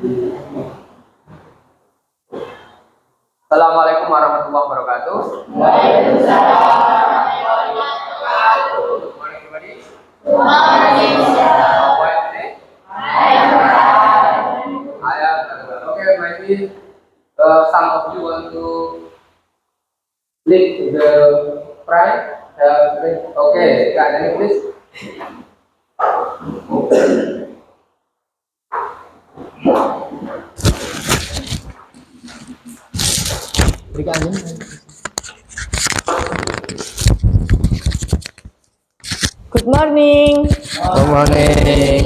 Assalamualaikum warahmatullahi wabarakatuh. Waalaikumsalam warahmatullahi wabarakatuh. Good morning, everybody. Good morning, sir. How are you today? I am okay. Maybe some of you want to click the pride. Okay, Kak Dani, please. Good morning. Good morning.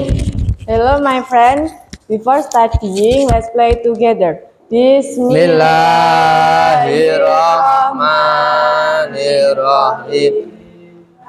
Hello, my friends. Before studying, let's play together. Bismillahirrahmanirrahim.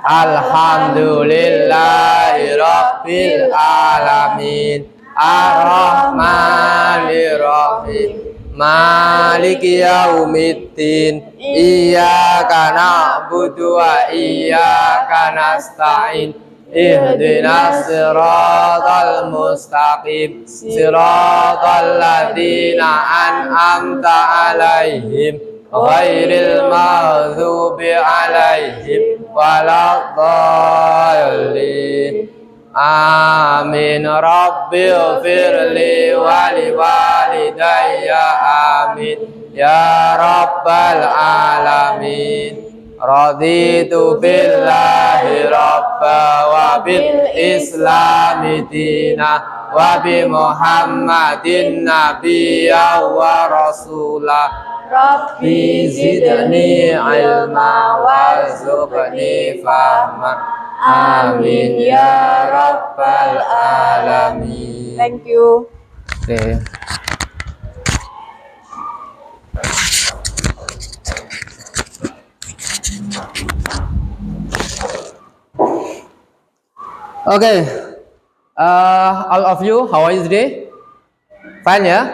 Alhamdulillahirabbil alamin. Arrahmanirrahim. Maliki yaumiddin. Iyyaka na'budu wa iyyaka nasta'in. Ihdinas siratal mustaqim. Siratal ladzina an'amta 'alaihim ghairil maghdubi 'alaihim waladdallin. Amin. Rabbil firli wali walidayya. Amin ya rabbal alamin. Raditu billahi rabba wa bil islami dina wa bi muhammadin nabiyya wa rasula. Rabbi zidni ilma warzuqni fahma. Amin ya rabbal alamin. Thank you. Okay. Okay. All of you, how are you today? Fine, yeah?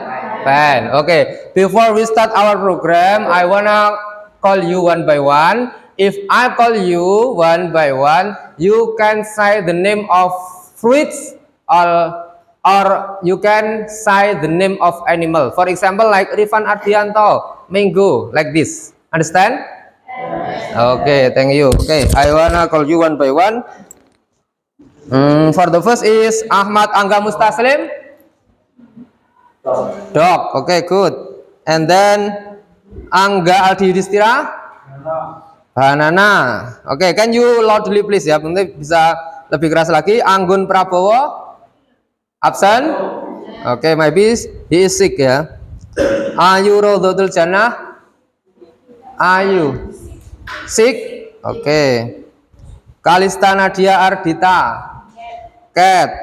Fine. Okay. Before we start our program, I wanna call you one by one. If I call you one by one, you can say the name of fruits or you can say the name of animal. For example, like Rifan Ardianto, mango, like this. Understand? Okay, thank you. Okay, I wanna call you one by one. For the first is Ahmad Angga Mustaslim. Dog. Okay, good. And then Angga Aldi Yudhistira. Banana. Okay, can you loudly please ya? Nanti bisa lebih keras lagi. Anggun Prabowo. Absent. Okay, maybe he is sick ya. Ayu Rodhotul Jannah. Ayu sick. Okay. Kalista Nadia Ardita. Cat.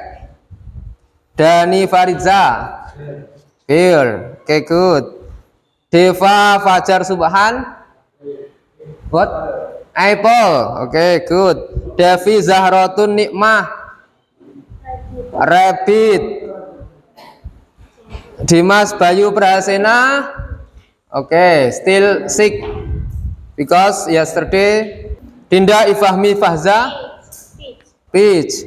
Dani Fariza. Bill. Okay, good. Deva Fajar Subhan. What? Apple. Okay, good. Devi Zahratun Nikmah. Rabbit. Dimas Bayu Prahasena. Okay, still sick because yesterday. Dinda Ifahmi Fahza. Peach.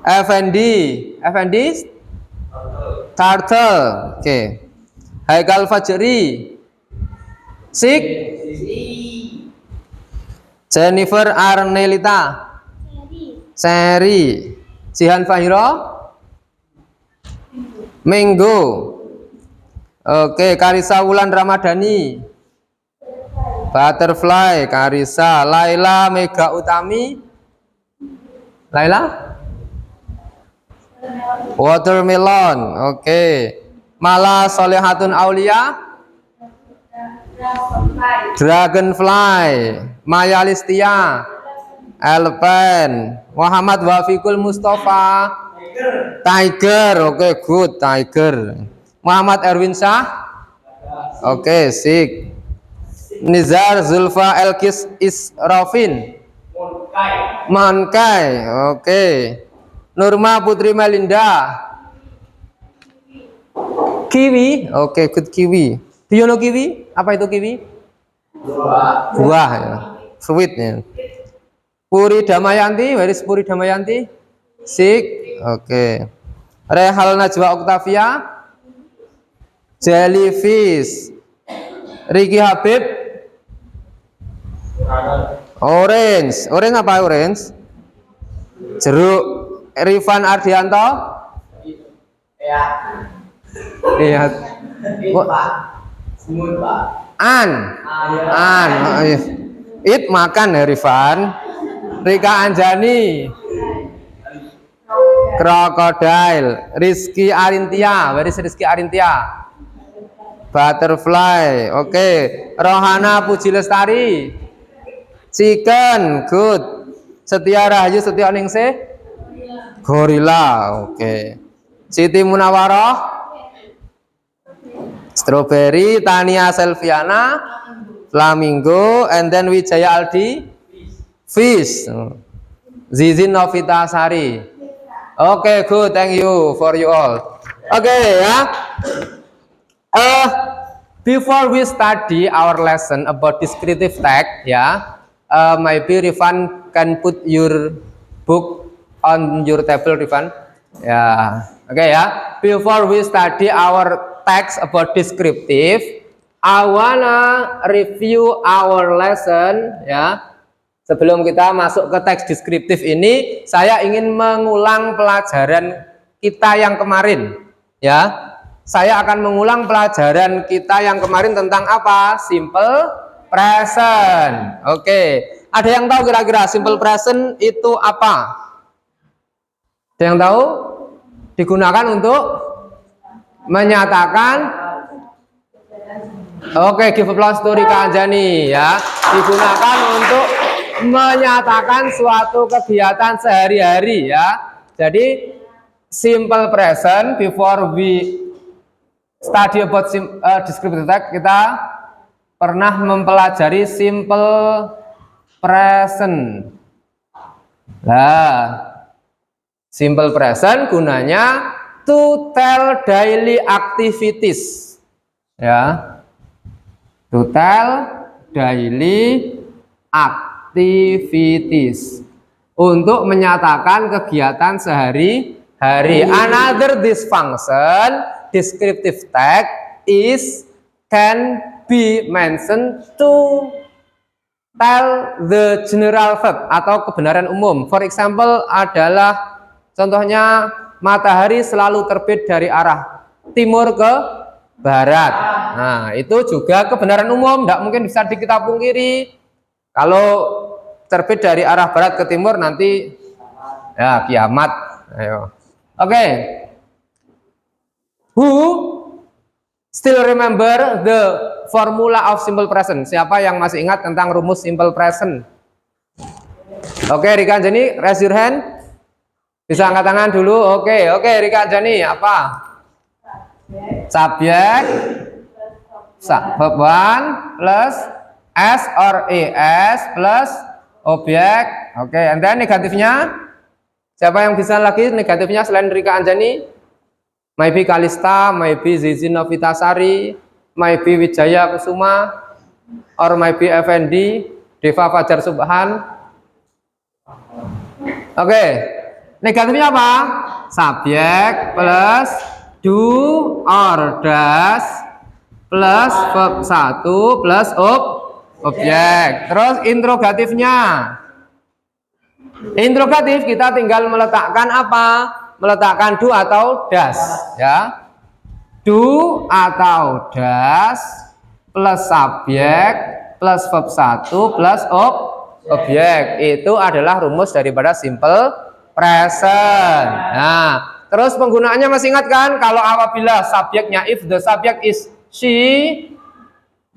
Effendi. Turtle. Okay. Haikal Fajri. Sick. Jennifer Arnelita. Seri. Jihan Fahiro. Mango. Oke, Karisa Wulan Ramadhani. Butterfly. Karisa. Laila Mega Utami. Laila. Watermelon. Oke. Mala Solehatun Aulia. Dragonfly. Maya Listia. Elephant. Muhammad Wafiqul Mustafa. Tiger. Oke, good. Tiger. Muhammad Erwin Shah. Oke, sick. Nizar Zulfa Elkis Israfin. Monkai. Oke. Nurma Putri Melinda. Kiwi. Oke, good. Kiwi. Do you know kiwi? Apa itu kiwi? Buah ya. Fruit ya. Puri Damayanti. Where is Puri Damayanti? Sik. Oke. Rehal Najwa Octavia. jellyfish. Ricky Habib, orange. Orange apa orange? Jeruk. Rifan Ardianto, iya. An. Oh, iya. It makan ya Rifan. Rika Anjani, crocodile. Rizky Arintia, where is Rizky Arintia? Butterfly. Oke. Rohana Puji Lestari, chicken. Good. Setia Rahayu Setia Ningsih, gorila. Oke. Siti Munawaroh, strawberry. Tania Selviana, flamingo. And then Wijaya Aldi, fish. Zizin Novita Sari. Oke, good. Thank you for you all. Oke, ya. Before we study our lesson about descriptive text, ya, maybe Rifan can put your book on your table, Rifan. Ya, oke ya. Before we study our text about descriptive, I wanna review our lesson, ya. Sebelum kita masuk ke teks deskriptif ini, saya ingin mengulang pelajaran kita yang kemarin, ya. Saya akan mengulang pelajaran kita yang kemarin tentang apa? Simple present. Oke. Ada yang tahu kira-kira simple present itu apa? Ada yang tahu? Digunakan untuk menyatakan. Oke, give applause to Rika Anjani, ya. Digunakan untuk menyatakan suatu kegiatan sehari-hari, ya. Jadi simple present, before we study about descriptive text, kita pernah mempelajari simple present. Nah, simple present gunanya to tell daily activities, ya. To tell daily activities, untuk menyatakan kegiatan sehari-hari. Another dysfunction descriptive text is can be mentioned to tell the general fact atau kebenaran umum. For example adalah contohnya matahari selalu terbit dari arah timur ke barat. Nah, itu juga kebenaran umum, tidak mungkin bisa kita pungkiri. Kalau terbit dari arah barat ke timur nanti ya kiamat. Ayo. Oke. Who still remember the formula of simple present? Siapa yang masih ingat tentang rumus simple present? Oke, Rika Anjani, raise your hand. Bisa angkat tangan dulu. Oke, Rika Anjani, apa? Subjek verb 1 plus S or ES plus objek. Oke, and then negatifnya. Siapa yang bisa lagi negatifnya selain Rika Anjani? Maybe Kalista, maybe Zizin Novitasari, maybe Wijaya Kusuma, or maybe Effendi, Deva Fajar Subhan. Oke, negatifnya apa? Subjek plus do or does plus verb 1 plus objek. Terus interrogatifnya. Interrogatif kita tinggal meletakkan apa? Meletakkan do atau does, ya. Do atau does plus subjek plus verb 1 plus objek. Itu adalah rumus daripada simple present. Nah, terus penggunaannya masih ingat kan? Kalau apabila subjeknya, if the subject is she,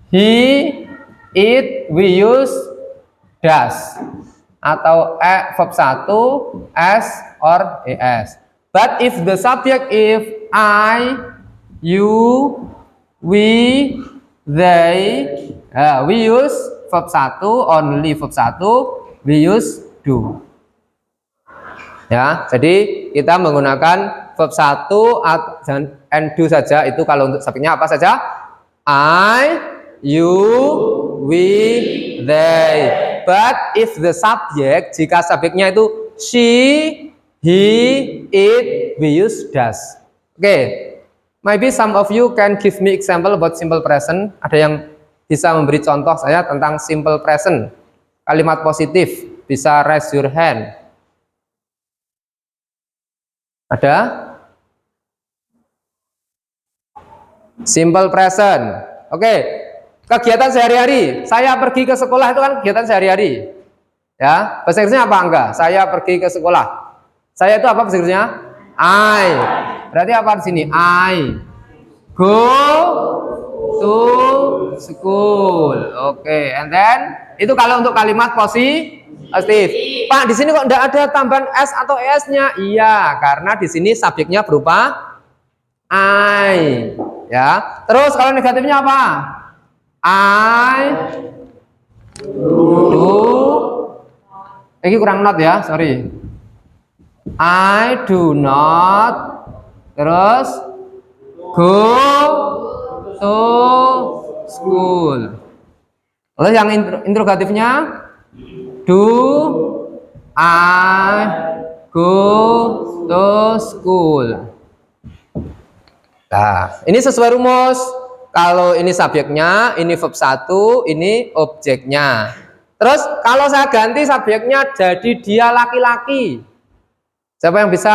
he, it, we use does atau verb 1 s or es. But if the subject if I, you, we, they, we use verb 1, only verb 1, we use do. Ya, jadi kita menggunakan verb 1 and do saja. Itu kalau untuk subjeknya apa saja? I, you, we, they. But if the subject, jika subjeknya itu she, he, it, we use does. Oke. Maybe some of you can give me example about simple present. Ada yang bisa memberi contoh saya tentang simple present, kalimat positif? Bisa raise your hand. Ada? Simple present. Oke. Kegiatan sehari-hari. Saya pergi ke sekolah itu kan kegiatan sehari-hari. Ya, bahasa Inggrisnya apa enggak? Saya pergi ke sekolah. Saya itu apa bahasa Inggrisnya? I. Berarti apa di sini? I go to school. Oke, and then itu kalau untuk kalimat positif. Pak, di sini kok enggak ada tambahan s atau es-nya? Iya, karena di sini subjeknya berupa I. Ya. Terus kalau negatifnya apa? I do. Ini kurang not ya, sorry. I do not. Terus go to school. Lalu yang interrogatifnya, do I go to school? Nah, ini sesuai rumus. Kalau ini subjeknya, ini verb 1, ini objeknya. Terus kalau saya ganti subjeknya jadi dia laki-laki. Siapa yang bisa?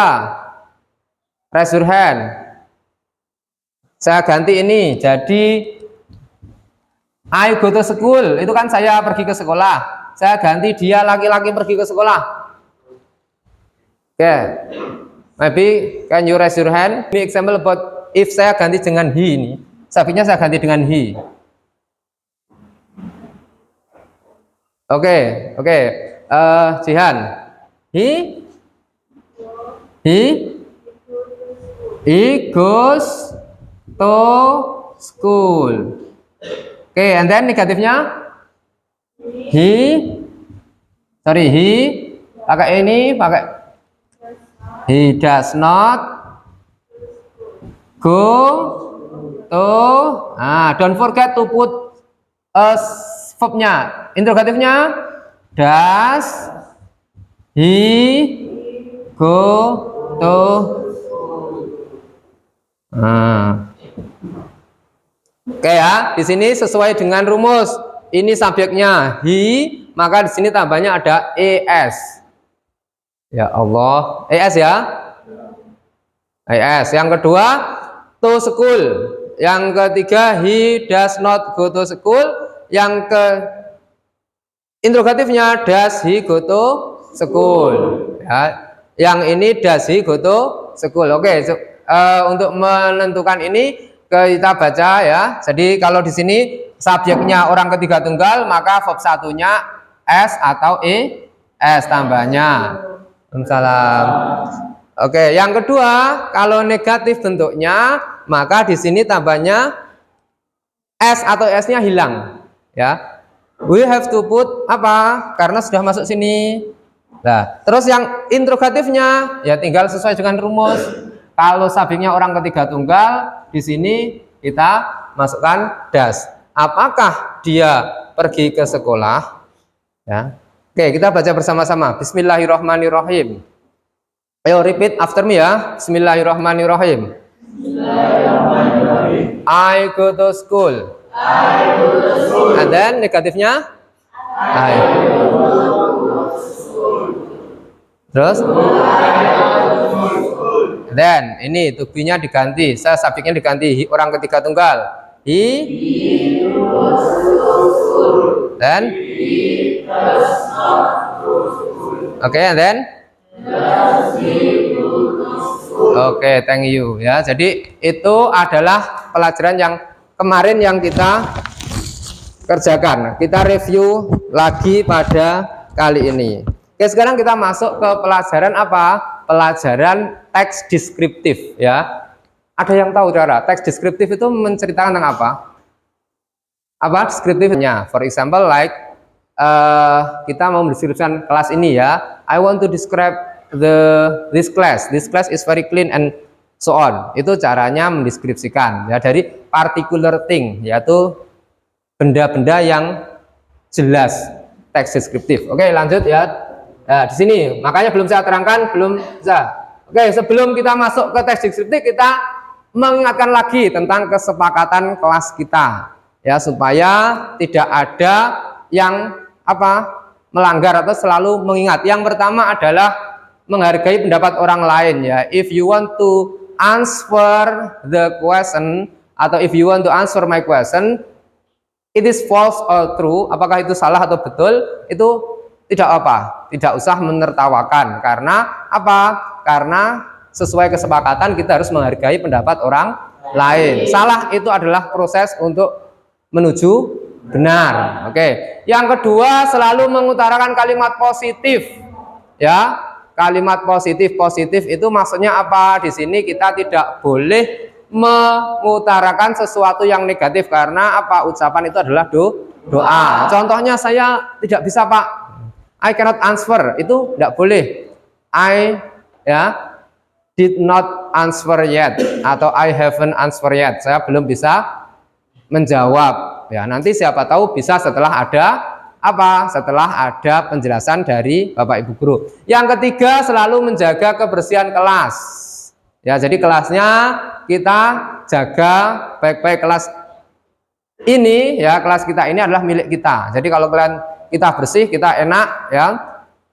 Raise your hand. Saya ganti ini jadi I go to school. Itu kan saya pergi ke sekolah. Saya ganti dia laki-laki pergi ke sekolah. Oke. Maybe can you raise your hand? Ini example about if saya ganti dengan he ini. Subjeknya saya ganti dengan he. Oke. Jihan. He goes to school. Oke, and then negatifnya he pakai ini, pakai he does not go to. Don't forget to put verbnya. Interrogatifnya, does he go to. Oke ya, di sini sesuai dengan rumus. Ini subjeknya he, maka di sini tambahnya ada es. Ya Allah, es ya. Es. Yang kedua, to school. Yang ketiga, he does not go to school. Yang ke interrogatifnya, does he go to school? Ya. Yang ini does he go to school. Oke, untuk menentukan ini kita baca ya. Jadi kalau di sini subjeknya orang ketiga tunggal, maka verb satunya s atau es tambahnya. Salam. Oke, yang kedua, kalau negatif bentuknya, maka di sini tambahnya s atau s-nya hilang. Ya, we have to put apa? Karena sudah masuk sini. Nah, terus yang interrogatifnya ya tinggal sesuai dengan rumus. Kalau subjeknya orang ketiga tunggal, di sini kita masukkan das. Apakah dia pergi ke sekolah? Ya. Oke, kita baca bersama-sama. Bismillahirrahmanirrahim. Ayo repeat after me ya. Bismillahirrahmanirrahim. Bismillahirrahmanirrahim. I go to school. I go to school. And then negatifnya? I go to school. Terus? Dan ini to be-nya diganti, saya subjeknya diganti orang ketiga tunggal. He goes to school. Dan oke, and then oke, thank you ya. Jadi itu adalah pelajaran yang kemarin yang kita kerjakan. Kita review lagi pada kali ini. Oke, sekarang kita masuk ke pelajaran apa? Pelajaran teks deskriptif ya. Ada yang tahu cara teks deskriptif itu menceritakan tentang apa? Apa deskriptifnya? For example, like kita mau mendeskripsikan kelas ini ya. I want to describe this class. This class is very clean and so on. Itu caranya mendeskripsikan ya dari particular thing, yaitu benda-benda yang jelas, teks deskriptif. Oke, lanjut ya. Nah, di sini makanya belum saya terangkan, belum bisa. Oke, sebelum kita masuk ke teks deskriptif, kita mengingatkan lagi tentang kesepakatan kelas kita, ya, supaya tidak ada yang melanggar atau selalu mengingat. Yang pertama adalah menghargai pendapat orang lain, ya. If you want to answer the question atau if you want to answer my question, it is false or true, apakah itu salah atau betul, itu tidak usah menertawakan. Karena karena sesuai kesepakatan kita harus menghargai pendapat orang lain. Salah itu adalah proses untuk menuju benar. Oke. Yang kedua, selalu mengutarakan kalimat positif, ya. Kalimat positif itu maksudnya apa? Di sini kita tidak boleh mengutarakan sesuatu yang negatif, karena ucapan itu adalah doa. Contohnya, saya tidak bisa Pak, I cannot answer, itu tidak boleh. Did not answer yet, atau I haven't answer yet, saya belum bisa menjawab, ya. Nanti siapa tahu bisa setelah ada penjelasan dari Bapak Ibu guru. Yang ketiga, selalu menjaga kebersihan kelas, ya. Jadi kelasnya kita jaga baik-baik. Kelas ini, ya, kelas kita ini adalah milik kita. Jadi kalau kita bersih, kita enak, ya.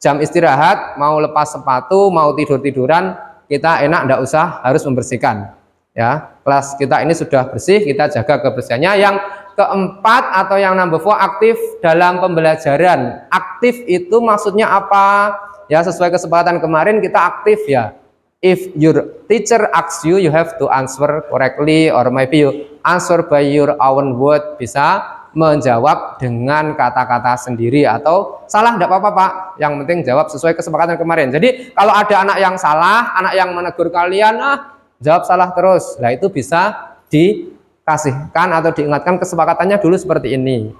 Jam istirahat, mau lepas sepatu, mau tiduran, kita enak, tidak usah harus membersihkan, ya. Kelas kita ini sudah bersih, kita jaga kebersihannya. Yang keempat atau yang number 4, aktif dalam pembelajaran. Aktif itu maksudnya apa? Ya, sesuai kesepakatan kemarin kita aktif, ya. If your teacher asks you, you have to answer correctly, or maybe you answer by your own word, bisa menjawab dengan kata-kata sendiri, atau salah tidak apa-apa Pak, yang penting jawab sesuai kesepakatan kemarin. Jadi kalau ada anak yang salah, anak yang menegur kalian, jawab salah terus, nah itu bisa dikasihkan atau diingatkan kesepakatannya dulu seperti ini,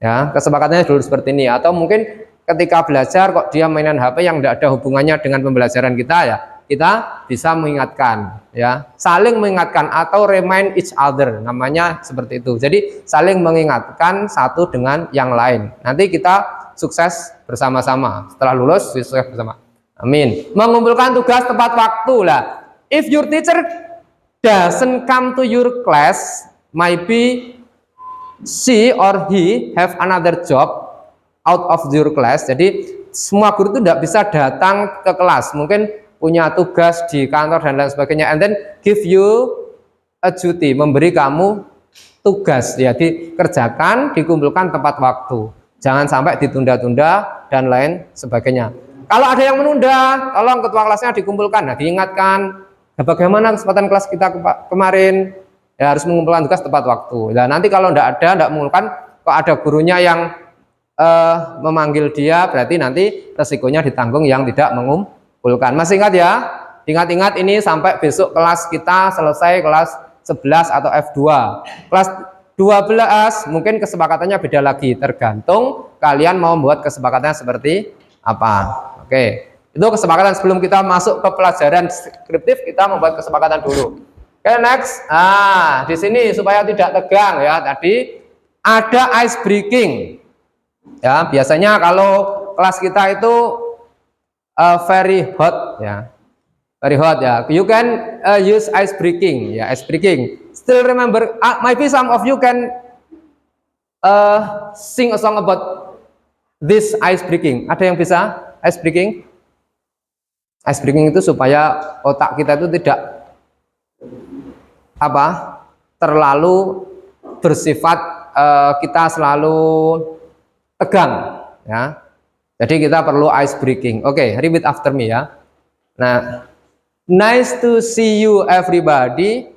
ya, kesepakatannya dulu seperti ini. Atau mungkin ketika belajar kok dia mainan HP yang tidak ada hubungannya dengan pembelajaran kita, ya, kita bisa mengingatkan, ya, saling mengingatkan atau remind each other, namanya seperti itu. Jadi saling mengingatkan satu dengan yang lain. Nanti kita sukses bersama-sama. Setelah lulus sukses bersama. Amin. Mengumpulkan tugas tepat waktu lah. If your teacher doesn't come to your class, maybe she or he have another job out of your class. Jadi semua guru itu tidak bisa datang ke kelas. Mungkin punya tugas di kantor dan lain sebagainya, and then give you a duty, memberi kamu tugas, ya, dikerjakan, dikumpulkan tepat waktu, jangan sampai ditunda-tunda dan lain sebagainya. Kalau ada yang menunda, tolong ketua kelasnya dikumpulkan, diingatkan, bagaimana kesempatan kelas kita kemarin, ya, harus mengumpulkan tugas tepat waktu. Nah, nanti kalau tidak mengumpulkan, kok ada gurunya yang memanggil dia, berarti nanti resikonya ditanggung yang tidak mengumpulkan. Masih ingat, ya? Ingat-ingat ini sampai besok kelas kita selesai kelas 11 atau F2. Kelas 12 mungkin kesepakatannya beda lagi, tergantung kalian mau membuat kesepakatannya seperti apa. Oke. Itu kesepakatan sebelum kita masuk ke pelajaran deskriptif, kita membuat kesepakatan dulu. Oke, next. Di sini supaya tidak tegang, ya, tadi ada ice breaking. Ya, biasanya kalau kelas kita itu very hot, ya, very hot, ya. You can use ice breaking, ya, ice breaking. Still remember, maybe some of you can sing a song about this ice breaking. Ada yang bisa ice breaking? Ice breaking itu supaya otak kita itu tidak terlalu bersifat kita selalu tegang, ya. Jadi kita perlu ice breaking. Oke, repeat after me, ya. Nah, nice to see you everybody.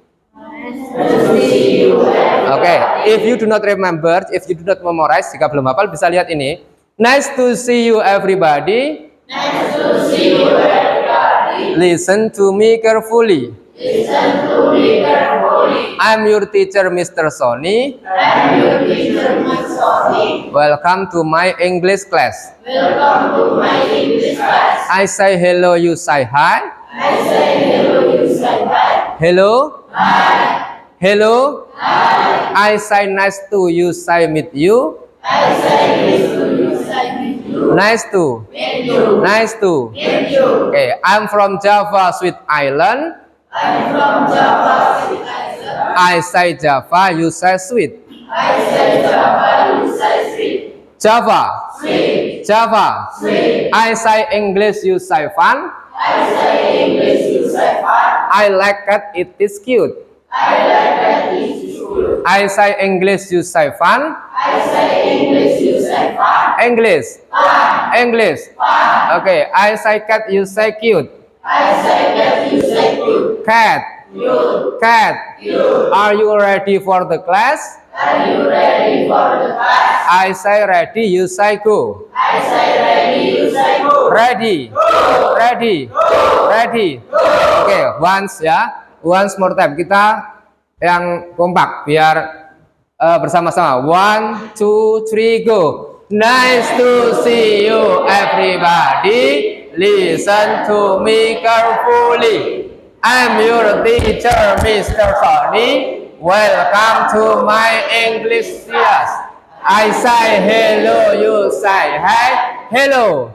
Oke, if you do not remember, if you do not memorize, jika belum hafal bisa lihat ini. Nice to see you everybody. Nice to see you everybody. Listen to me carefully. Listen to me carefully. I'm your teacher, Mr. Sony. I'm your teacher, Ms. Sony. Welcome to my English class. Welcome to my English class. I say hello, you say hi. I say hello, you say hi. Hello. Hi. Hello. Hi. I say nice to you, say meet you. I say nice to you, say meet you. Nice to. Meet you. Nice to. Meet you. Okay, I'm from Java, Sweet Island. I'm from Java, sweet Island. I say Java, you say sweet. I say Java, you say sweet. Java. Sweet. Java. Sweet. I say English, you say fun. I say English, you say fun. I like that it is cute. I like that it is good. I say English, you say fun. I say English, you say fun. English. Fun. English. Fun. Okay. I say cat, you say cute. I say that you say good. Cat. Good. Cat. Good. Are you ready for the class? Are you ready for the class? I say ready, you say go. I say ready, you say go. Ready. Ready. Ready. Oke, once ya. Once more time. Kita yang kompak biar bersama-sama. 1, 2, 3, go. Nice to see you everybody. Listen to me carefully. I'm your teacher, Mr. Sony. Welcome to my English class. I say hello, you say hi. Hello.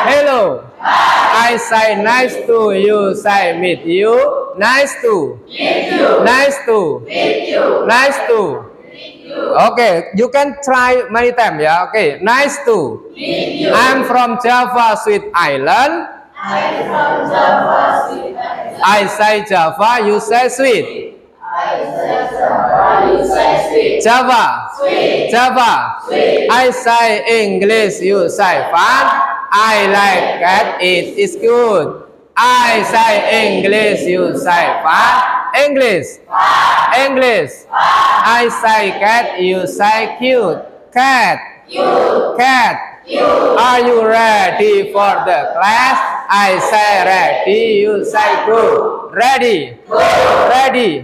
Hello. I say nice to you, say meet you. Nice to. Meet you. Nice to. Meet you. Nice to. Meet you. Okay, you can try many times ya. Okay, nice to. Meet you. I'm from Java, Sweet Island. I'm from Java, sweet Island. I say Java, you say sweet. I say Java, you say sweet. Java. Sweet. Java. Sweet. I say English, you say fun. I like that it is good. I say English, you say fun. English. English. I say cat, you say cute. Cat. You. Cat. You. Are you ready for the class? I say ready, you say go. Ready. Ready.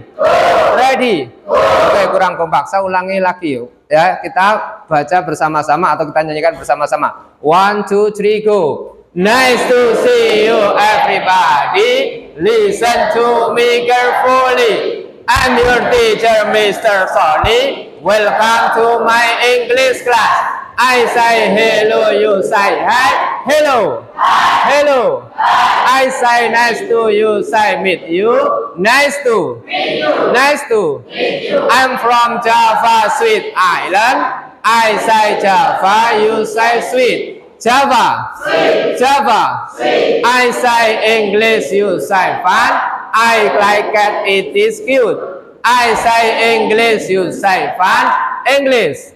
Ready. Oke, kurang kompak. Saya ulangi lagi yuk. Ya, kita baca bersama-sama atau kita nyanyikan bersama-sama. 1, 2, 3, go. Nice to see you everybody. Listen to me carefully. I'm your teacher, Mr. Sony. Welcome to my English class. I say hello, you say hi. Hello. Hello. I say nice to you, say meet you. Nice to. Meet you. Nice to. Meet you. I'm from Java, Sweet Island. I say Java, you say sweet. Java. Sweet. Java. Sweet. I say English, you say fun. I like that it is cute. I say English, you say fun. English.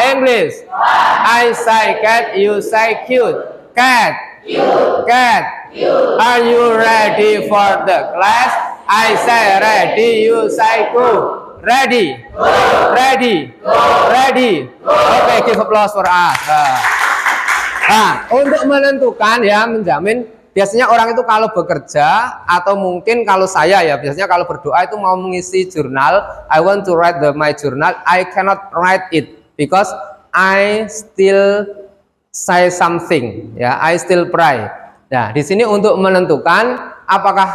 English. I say cat, you say cute. Cat. You. Cat. You. Are you ready for the class? I say ready, you say go. Ready. Ready. Ready. Okay, give applause for us. Nah, untuk menentukan ya, menjamin biasanya orang itu kalau bekerja atau mungkin kalau saya ya biasanya kalau berdoa itu mau mengisi jurnal, I want to write my journal, I cannot write it because I still say something ya, I still pray. Nah, di sini untuk menentukan apakah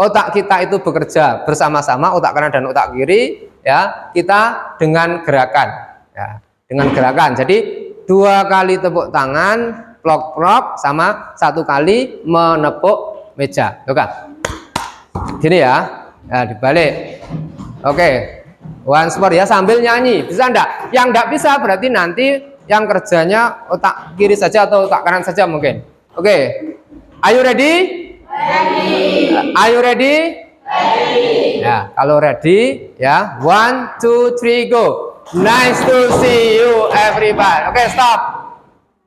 otak kita itu bekerja bersama-sama, otak kanan dan otak kiri ya, kita dengan gerakan ya, dengan gerakan. Jadi 2 kali tepuk tangan plok-plok sama 1 kali menepuk meja. Oke. Gini ya. Ya, dibalik. Oke. Once more ya sambil nyanyi. Bisa enggak? Yang enggak bisa berarti nanti yang kerjanya otak kiri saja atau otak kanan saja mungkin. Oke. Are you ready? Ready. Are you ready? Ready. Ya, kalau ready ya. 1, 2, 3, go. Nice to see you everybody. Oke, stop.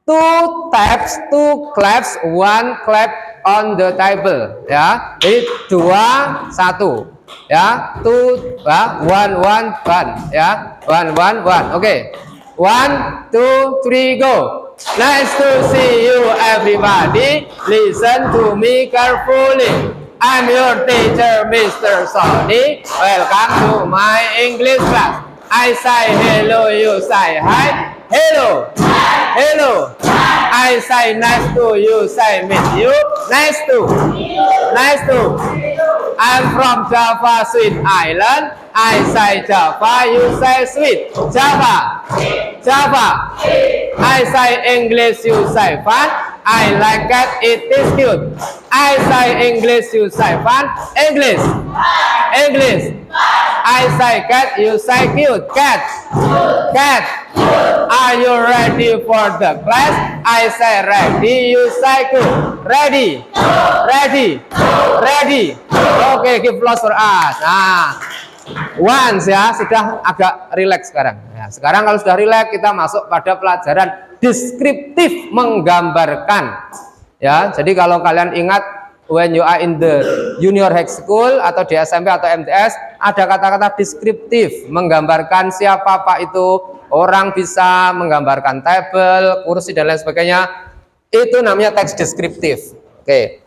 2 taps, 2 claps, 1 clap on the table ya. Jadi 2, 1 ya. 2 ya, 1, 1 ya. 1, 1, 1. Oke. 1, 2, 3, go. Nice to see you everybody. Listen to me carefully. I'm your teacher, Mr. Sony. Welcome to my English class. I say hello, you say hi. Hello. Hello. I say nice to you, say meet you. Nice to. Nice to. I'm from Java, Sweet Island. I say Java, you say sweet. Java. Java. I say English, you say fun. I like cat, it is cute. I say English, you say fun. English. English. I say cat, you say cute. Cat. Cat. Are you ready for the class? I say ready, you say good. Ready. Ready. Ready. Oke, give applause for us. Nah, once ya, sudah agak rileks sekarang. Ya, sekarang kalau sudah rileks, kita masuk pada pelajaran deskriptif, menggambarkan. Ya, jadi kalau kalian ingat when you are in the junior high school atau di SMP atau MTS, ada kata-kata deskriptif, menggambarkan siapa Pak itu, orang bisa menggambarkan tabel, kursi dan lain sebagainya. Itu namanya teks deskriptif. Oke.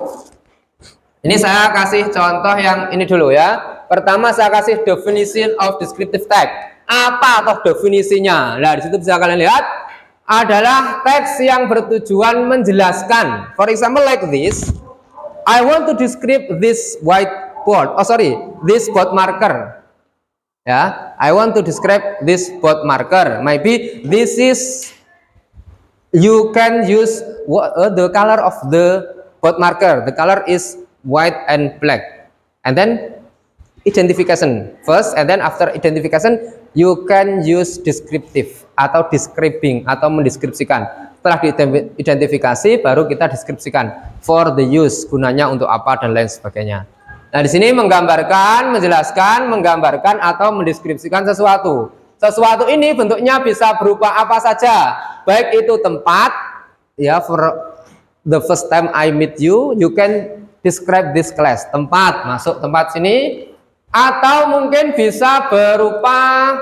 Ini saya kasih contoh yang ini dulu ya. Pertama saya kasih definition of descriptive text. Apa atau definisinya? Nah, di situ bisa kalian lihat adalah teks yang bertujuan menjelaskan. For example like this. I want to describe this whiteboard. Oh sorry, this board marker. Ya, I want to describe this board marker. Maybe this is, you can use the color of the board marker. The color is white and black. And then identification first, and then after identification you can use descriptive atau describing atau mendeskripsikan. Setelah diidentifikasi baru kita deskripsikan for the use, gunanya untuk apa dan lain sebagainya. Nah, di sini menggambarkan, menjelaskan, menggambarkan atau mendeskripsikan sesuatu. Sesuatu ini bentuknya bisa berupa apa saja, baik itu tempat ya, for the first time I meet you, you can describe this class. Tempat, masuk tempat sini, atau mungkin bisa berupa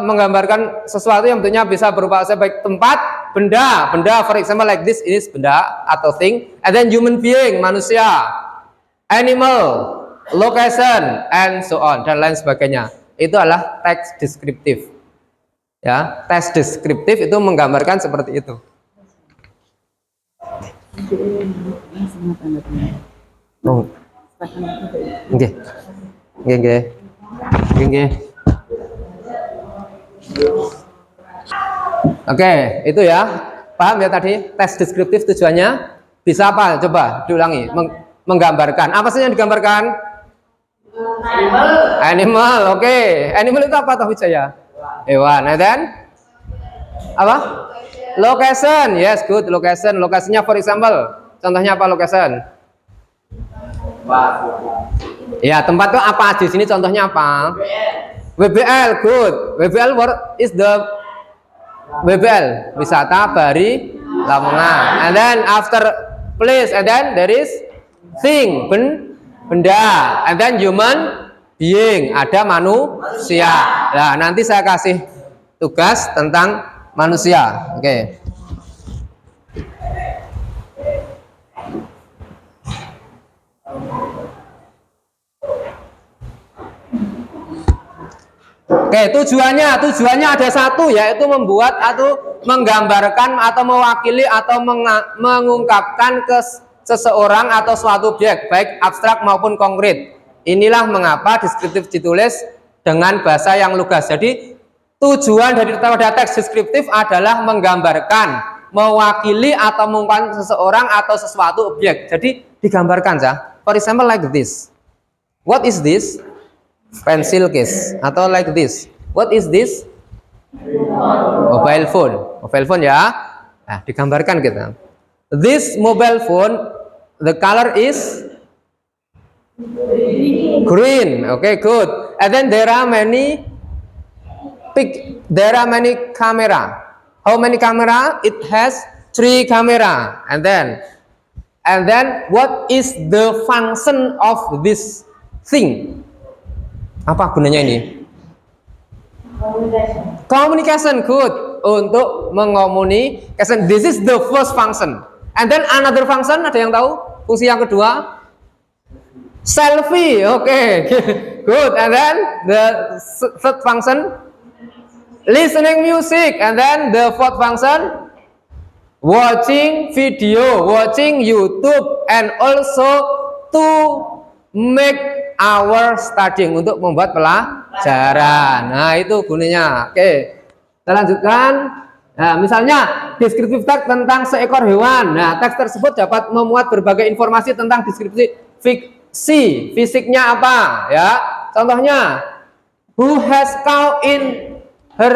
menggambarkan sesuatu yang bentuknya bisa berupa baik tempat, benda, for example like this, ini benda atau thing, and then human being, manusia, animal, location, and so on dan lain sebagainya. Itu adalah teks deskriptif. Ya, teks deskriptif itu menggambarkan seperti itu. Oh. Oke. Oke, itu ya. Paham ya tadi? Teks deskriptif tujuannya bisa apa? Coba diulangi. Menggambarkan. Apa sih yang digambarkan? Animal. Oke. Animal itu apa toh Wijaya? Hewan. And then apa? Location. Yes, good. Location. Lokasinya for example. Contohnya apa location? Ya, tempat itu apa di sini? Contohnya apa? WBL, good. WBL, what is the WBL? Wisata Bari Lamongan. And then after place, and then there is thing, benda. And then human being, ada manusia. Nah, nanti saya kasih tugas tentang manusia. Oke. Oke, tujuannya ada satu, yaitu membuat atau menggambarkan atau mewakili atau mengungkapkan ke seseorang atau suatu objek, baik abstrak maupun konkret. Inilah mengapa deskriptif ditulis dengan bahasa yang lugas. Jadi tujuan dari teks deskriptif adalah menggambarkan, mewakili atau mengungkapkan seseorang atau sesuatu objek. Jadi digambarkan ya. For example like this. What is this? Pencil case atau like this. What is this? Mobile phone. Mobile phone ya. Nah, digambarkan kita. This mobile phone, the color is green. Okay, good. And then there are many camera. How many camera? It has 3 camera. And then what is the function of this thing? Apa gunanya ini? Communication, good. Untuk mengomunikasi. This is the first function. And then another function, ada yang tahu? Fungsi yang kedua? Selfie, oke. Good. And then the third function? Listening music. And then the fourth function? Watching video, watching YouTube. And also to make our studying, untuk membuat pelajaran. Nah, itu gunanya. Oke, kita lanjutkan. Nah, misalnya deskriptif teks tentang seekor hewan. Nah, teks tersebut dapat memuat berbagai informasi tentang deskripsi fisiknya apa, ya. Contohnya, who has cow in her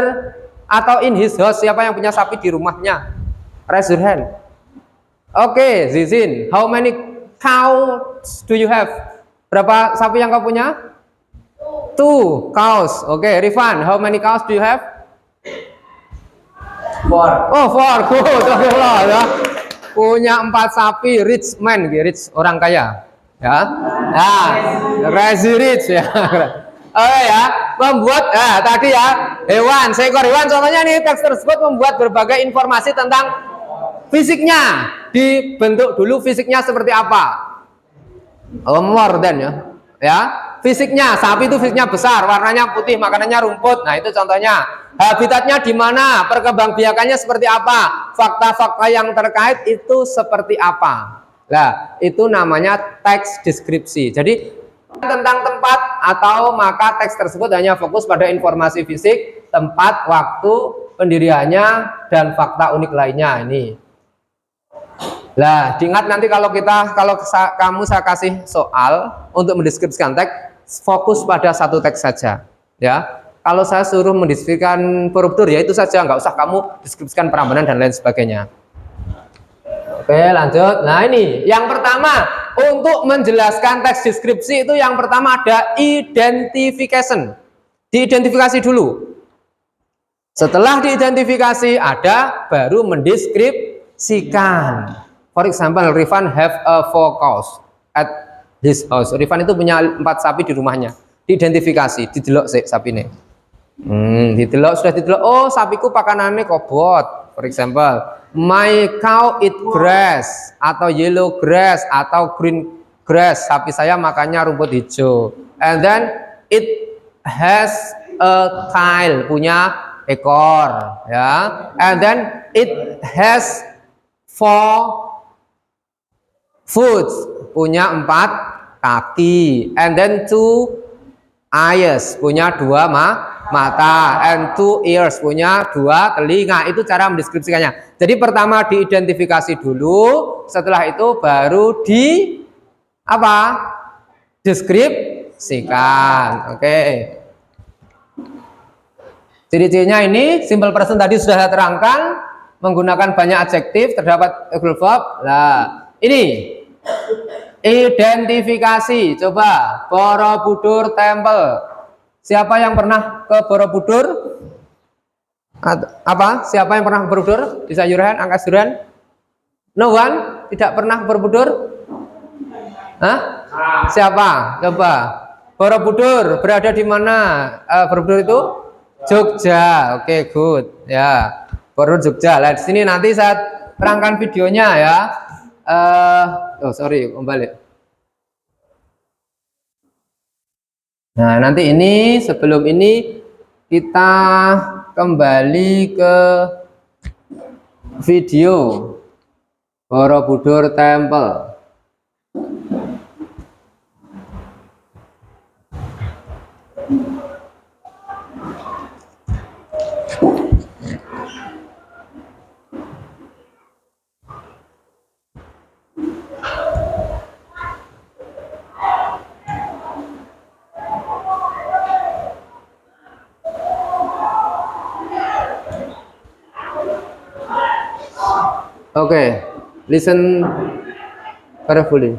atau in his house? Siapa yang punya sapi di rumahnya? Raise your hand. Oke, Zizin, how many cows do you have? Berapa sapi yang kau punya? 2 cows. Oke, Rifan, how many cows do you have? 4. Oh, 4. Good. Oke, ya. Punya 4 sapi, rich man, rich orang kaya. Ya. Nah, crazy rich ya. Oke ya, membuat tadi ya, hewan, seekor hewan contohnya nih, teks tersebut membuat berbagai informasi tentang fisiknya. Dibentuk dulu fisiknya seperti apa. More than ya. Ya, fisiknya sapi itu fisiknya besar, warnanya putih, makanannya rumput. Nah, itu contohnya. Habitatnya di mana, perkembangbiakannya seperti apa, fakta-fakta yang terkait itu seperti apa. Nah, itu namanya teks deskripsi. Jadi tentang tempat atau maka teks tersebut hanya fokus pada informasi fisik, tempat, waktu, pendiriannya, dan fakta unik lainnya ini. Nah, diingat nanti kalau kamu saya kasih soal untuk mendeskripsikan teks, fokus pada satu teks saja, ya. Kalau saya suruh mendeskripsikan Borobudur, ya itu saja, nggak usah kamu deskripsikan Prambanan dan lain sebagainya. Oke, lanjut. Nah, ini yang pertama, untuk menjelaskan teks deskripsi itu yang pertama ada identification. Diidentifikasi dulu. Setelah diidentifikasi ada baru mendeskripsikan. For example, Rifan have a 4 cows at his house. Rifan itu punya 4 sapi di rumahnya. Diidentifikasi, didelok sih sapine. Sudah didelok. Oh, sapiku pakanannya kobot. For example, my cow eat grass atau yellow grass atau green grass. Sapi saya makannya rumput hijau. And then it has a tail, punya ekor, ya. And then it has 4 foot, punya 4 kaki. And then 2 eyes, punya 2 mata. And 2 ears, punya 2 telinga. Itu cara mendeskripsikannya. Jadi pertama diidentifikasi dulu, setelah itu baru deskripsikan. Oke. Ciri-cirinya ini, simple present tadi sudah saya terangkan, menggunakan banyak adjektif, terdapat auxiliary verb. Nah, ini identifikasi. Coba, Borobudur Temple. Siapa yang pernah ke Borobudur? Siapa yang pernah ke Borobudur? Bisa Yurhan, angkat Yurhan. No one? Tidak pernah ke Borobudur? Hah? Siapa? Coba. Borobudur berada di mana? Borobudur itu Jogja. Oke, good. Ya. Borobudur Jogja. Lihat di sini nanti saya terangkan videonya ya. Sorry, kembali. Nah, nanti ini sebelum ini kita kembali ke video Borobudur Temple. Okay, listen carefully.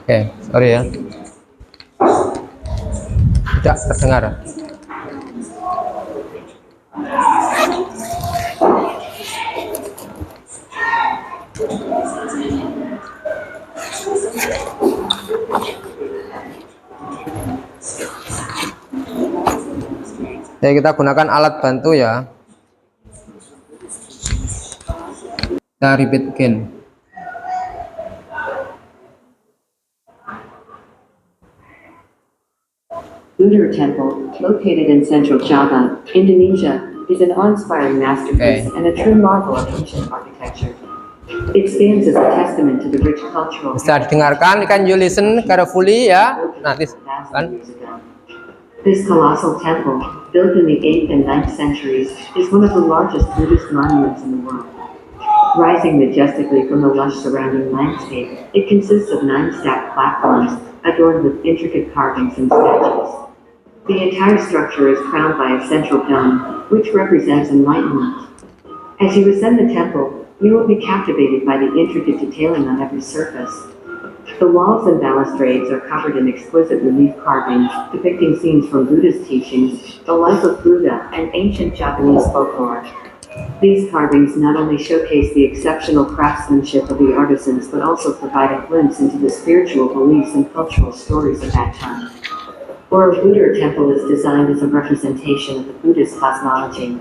Okay, sorry ya. Tidak terdengar. Ya, kita gunakan alat bantu ya. Kita repeat again. Borobudur Temple, located in central Java, Indonesia, is an awe-inspiring masterpiece and a true marvel of ancient architecture. It stands as a testament to the rich cultural Bisa didengarkan, can you listen carefully ya. Nah, kan. This colossal temple, built in the 8th and 9th centuries, is one of the largest Buddhist monuments in the world. Rising majestically from the lush surrounding landscape, it consists of 9 stacked platforms, adorned with intricate carvings and statues. The entire structure is crowned by a central dome, which represents enlightenment. As you ascend the temple, you will be captivated by the intricate detailing on every surface. The walls and balustrades are covered in exquisite relief carvings depicting scenes from Buddhist teachings, the life of Buddha, and ancient Japanese folklore. These carvings not only showcase the exceptional craftsmanship of the artisans but also provide a glimpse into the spiritual beliefs and cultural stories of that time. Borobudur Temple is designed as a representation of the Buddhist cosmology.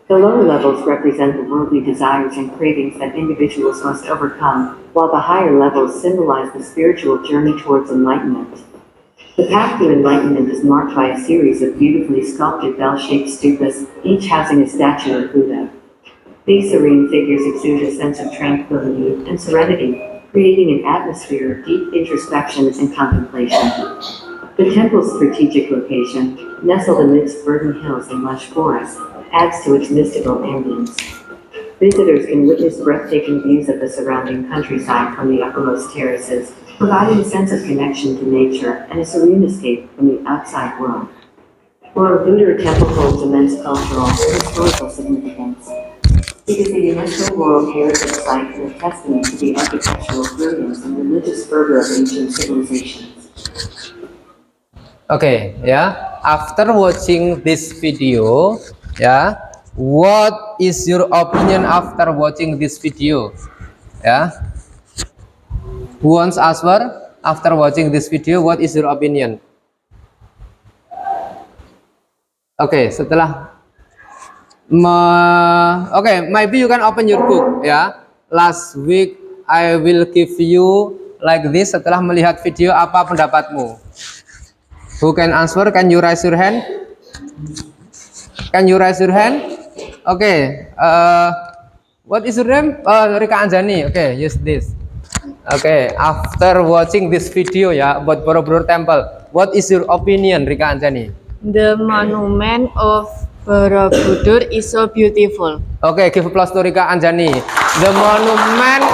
The lower levels represent the worldly desires and cravings that individuals must overcome, while the higher levels symbolize the spiritual journey towards enlightenment. The path to enlightenment is marked by a series of beautifully sculpted bell-shaped stupas, each housing a statue of Buddha. These serene figures exude a sense of tranquility and serenity, creating an atmosphere of deep introspection and contemplation. The temple's strategic location, nestled amidst verdant hills and lush forests, adds to its mystical ambience. Visitors can witness breathtaking views of the surrounding countryside from the uppermost terraces, providing a sense of connection to nature and a serene escape from the outside world. Borobudur Temple holds immense cultural and historical significance. It is a UNESCO World Heritage Site and a testament to the architectural brilliance and religious fervor of ancient civilizations. Okay, ya. After watching this video, ya, what is your opinion after watching this video? Ya. Who wants answer after watching this video? What is your opinion? Okay, setelah okay, maybe you can open your book, ya. Last week I will give you like this. Setelah melihat video, apa pendapatmu? Who can answer? Can you raise your hand? Can you raise your hand? Okay. What is your name? Rika Anjani. Okay, use this. Okay. After watching this video, ya, about Borobudur Temple, what is your opinion, Rika Anjani? The monument of Borobudur is so beautiful. Okay, give applause to Rika Anjani. The monument,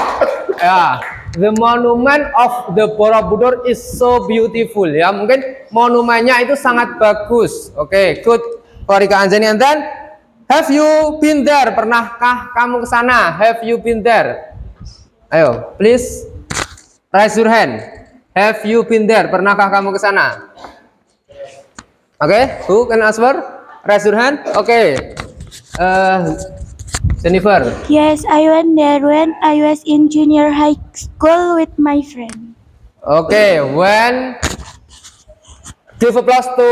the monument of the Borobudur is so beautiful. Ya, mungkin monumennya itu sangat bagus. Okay, good for Rika Anjani. And then, have you been there? Pernahkah kamu ke sana? Have you been there? Ayo, please raise your hand. Have you been there? Pernahkah kamu ke sana? Okay, who can answer? Raise your hand. Okay. Jennifer. Yes, I went there when I was in junior high school with my friend. Okay, when give applause to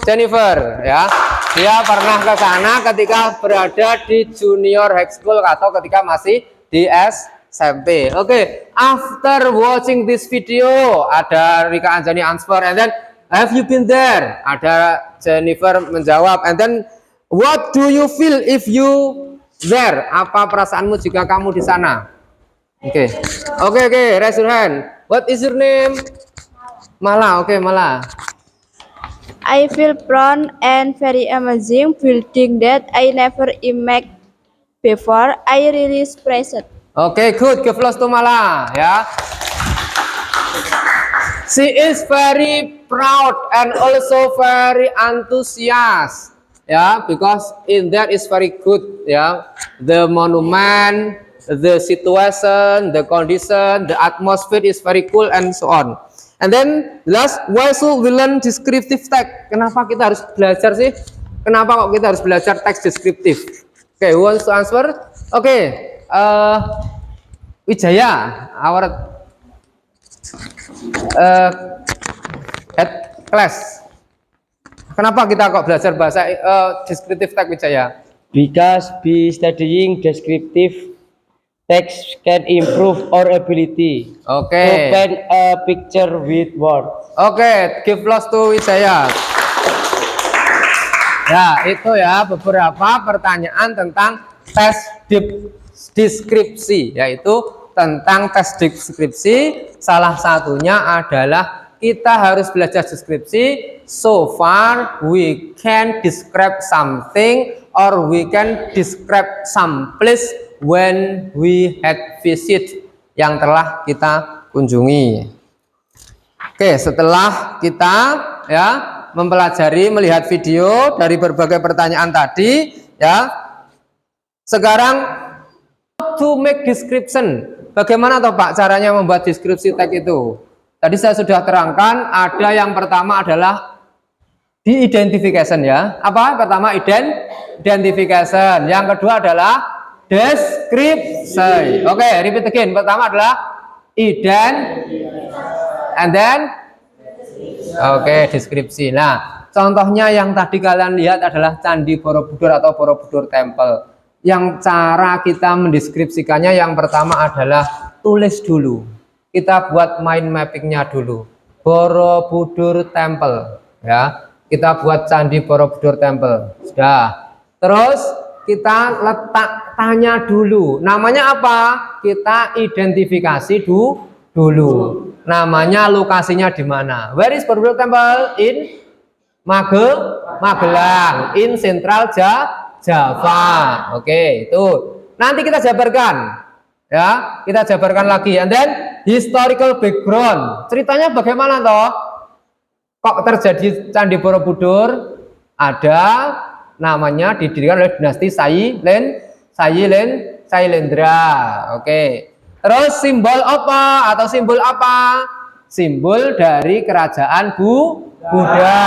Jennifer, ya. Dia pernah ke sana ketika berada di junior high school atau ketika masih di SMP. Okay, after watching this video, ada Rika Anjani answer, and then have you been there? Ada Jennifer menjawab, and then what do you feel if you there? Apa perasaanmu jika kamu di sana? Oke, okay, raise your hand. What is your name? Mala, okay, Mala. I feel proud and very amazing building that I never imagined before. I really impressed. Okay, good. Give applause to Mala, ya. She is very proud and also very enthusiastic, ya, because in that is very good, ya. The monument, the situation, the condition, the atmosphere is very cool and so on. And then last, why should we learn descriptive text? Kenapa kita harus belajar sih? Kenapa kok kita harus belajar teks deskriptif? Okay, who wants to answer? Okay, Wijaya, our head class. Kenapa kita kok belajar bahasa descriptive text, Wijaya? Because by studying descriptive text can improve our ability Okay. to paint a picture with words. Okay, give applause to Wijaya. Ya, itu ya beberapa pertanyaan tentang tes deskripsi, yaitu tentang tes deskripsi. Salah satunya adalah kita harus belajar deskripsi. So far we can describe something or we can describe some place when we had visit yang telah kita kunjungi. Oke, setelah kita ya mempelajari, melihat video dari berbagai pertanyaan tadi, ya. Sekarang to make description. Bagaimana toh Pak caranya membuat deskripsi teks itu? Tadi saya sudah terangkan, ada yang pertama adalah di identification ya. Apa? Pertama identification. Yang kedua adalah deskripsi. Oke, repeat again. Pertama adalah and then oke, deskripsi. Nah, contohnya yang tadi kalian lihat adalah Candi Borobudur atau Borobudur Temple. Yang cara kita mendeskripsikannya yang pertama adalah tulis dulu. Kita buat mind mappingnya dulu. Borobudur Temple, ya. Kita buat Candi Borobudur Temple. Sudah. Terus kita tanya dulu. Namanya apa? Kita identifikasi dulu. Namanya, lokasinya di mana? Where is Borobudur Temple? In Magelang, in Central Java. Oke, itu. Nanti kita jabarkan. Ya, kita jabarkan lagi. And then historical background. Ceritanya bagaimana toh? Kok terjadi Candi Borobudur? Ada namanya didirikan oleh dinasti Sailendra. Oke. Terus simbol apa atau simbol apa? Simbol dari kerajaan Buddha.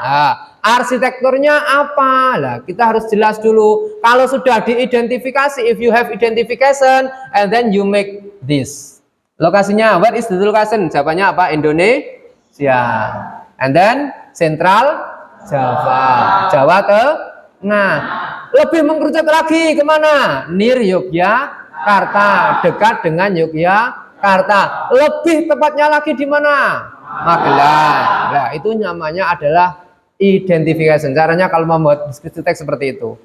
Nah, arsitekturnya apa? Lah, kita harus jelas dulu. Kalau sudah diidentifikasi, if you have identification and then you make this. Lokasinya, where is the location? Jawabannya apa? Indonesia. And then Central Java. Jawa Tengah. Lebih mengkerucut lagi kemana? Near Yogyakarta, dekat dengan Yogyakarta. Lebih tepatnya lagi di mana? Magelang. Nah, itu namanya adalah identification. Caranya kalau membuat deskripsi teks seperti itu.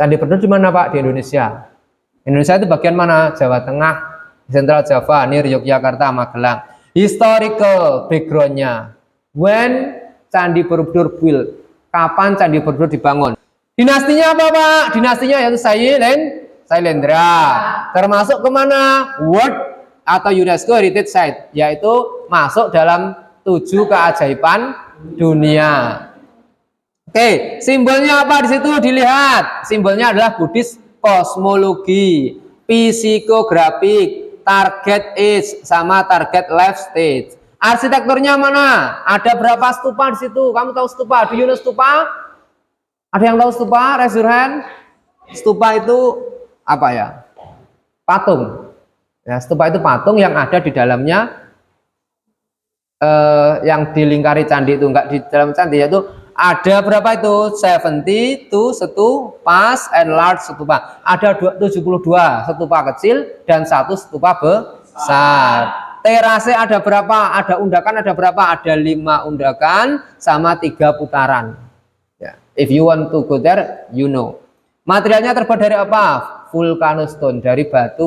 Candi Borobudur di mana Pak? Di Indonesia. Indonesia itu bagian mana? Jawa Tengah, Central Java, near Yogyakarta, Magelang. Historical backgroundnya. When Candi Borobudur built? Kapan Candi Borobudur dibangun? Dinastinya apa Pak? Dinastinya yaitu Sailendra. Termasuk kemana? World atau UNESCO Heritage Site, yaitu masuk dalam 7 keajaiban dunia. Oke, simbolnya apa di situ? Dilihat. Simbolnya adalah Buddhist kosmologi, psikografik, target age sama target life stage. Arsitekturnya mana? Ada berapa stupa di situ? Kamu tahu stupa? Do you know stupa? Ada yang tahu stupa? Raise your hand. Stupa itu apa ya? Patung. Ya, stupa itu patung yang ada di dalamnya, yang dilingkari candi itu, enggak di dalam candi, yaitu ada berapa itu? 72 stupas and large stupa. Ada 72 stupa kecil dan 1 stupa besar. Terase ada berapa? Ada undakan ada berapa? Ada 5 undakan sama 3 putaran. Ya. If you want to go there, you know. Materialnya terbuat dari apa? Vulcanostone, dari batu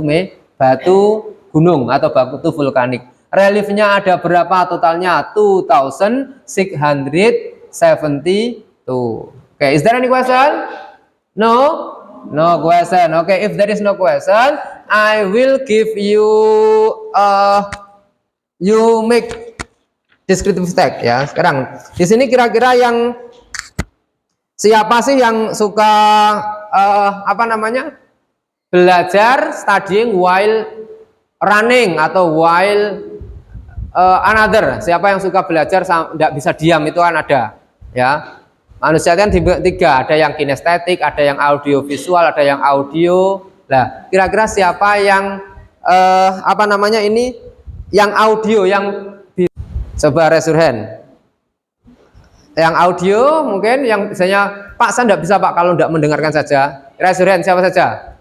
gunung atau batu vulkanik. Reliefnya ada berapa totalnya? 2672. Okay, is there any question? No? No question. Okay, if there is no question, I will give you you make descriptive text ya. Sekarang di sini kira-kira yang siapa sih yang suka apa namanya? Belajar studying while running atau while another. Siapa yang suka belajar tidak bisa diam, itu kan ada ya. Manusia kan tiga, ada yang kinestetik, ada yang audio visual, ada yang audio. Nah, kira-kira siapa yang apa namanya ini? Yang audio, yang coba raise your hand. Yang audio mungkin, yang misalnya Pak saya tidak bisa Pak kalau tidak mendengarkan saja. Raise your hand siapa saja?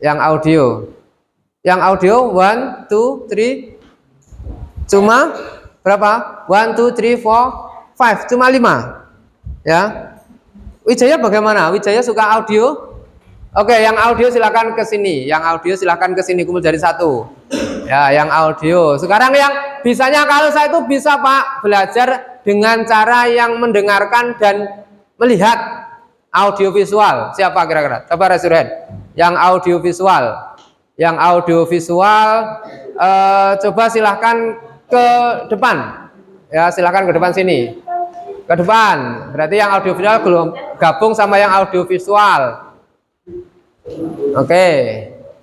Yang audio. Yang audio 1, 2, 3. Cuma berapa? 1, 2, 3, 4, 5. Cuma 5. Ya. Wijaya bagaimana? Wijaya suka audio? Oke, yang audio silakan ke sini. Yang audio silakan ke sini, kumpul jadi satu. Ya, yang audio. Sekarang yang bisanya, kalau saya itu bisa Pak belajar dengan cara yang mendengarkan dan melihat audio visual. Siapa kira-kira? Coba raise your hand. Yang audio visual. Yang audio visual coba silahkan ke depan. Ya, silahkan ke depan sini. Ke depan. Berarti yang audio visual belum gabung sama yang audio visual. Oke,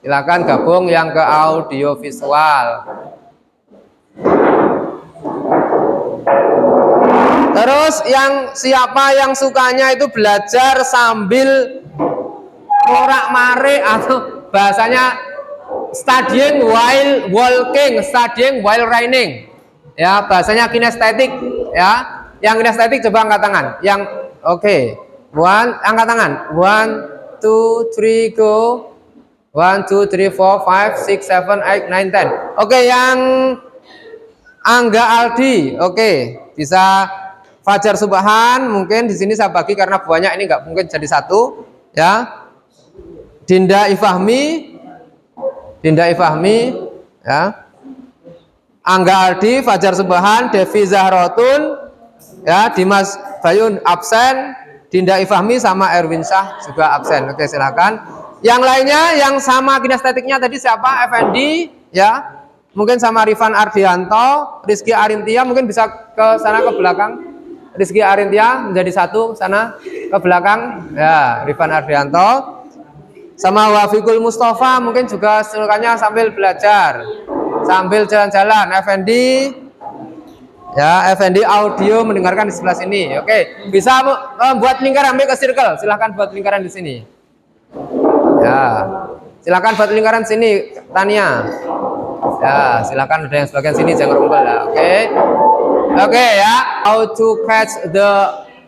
silakan gabung yang ke audio visual. Terus yang siapa yang sukanya itu belajar sambil morak-marik atau bahasanya studying while walking, studying while running. Ya, bahasanya kinestetik ya. Yang kinestetik coba angkat tangan. Yang oke. Angkat tangan. 1 2 3 go. 1 2 3 4 5 6 7 8 9 10. Oke, yang Angga Aldi. Oke, bisa Fajar Subhan, mungkin di sini saya bagi karena banyak, ini nggak mungkin jadi satu ya. Dinda Ifahmi ya. Angga Aldi, Fajar Subhan, Devi Zahrotun ya, Dimas Bayun absen, Dinda Ifahmi sama Erwin Syah juga absen. Oke, silakan. Yang lainnya yang sama kinestetiknya tadi siapa? Effendi ya. Mungkin sama Rifan Ardianto, Rizky Arintia, mungkin bisa ke sana ke belakang. Rizky Arintia menjadi satu sana ke belakang ya. Rifan Ardianto sama Wafikul Mustafa mungkin juga sukanya sambil belajar, sambil jalan-jalan. Effendi ya, Effendi audio mendengarkan di sebelah sini. Oke, bisa buat lingkaran, make a circle. Silahkan buat lingkaran di sini. Ya, silahkan buat lingkaran sini, Tania. Ya, silakan ada yang sebagian sini jangan rumpel ya. Oke ya. How to catch the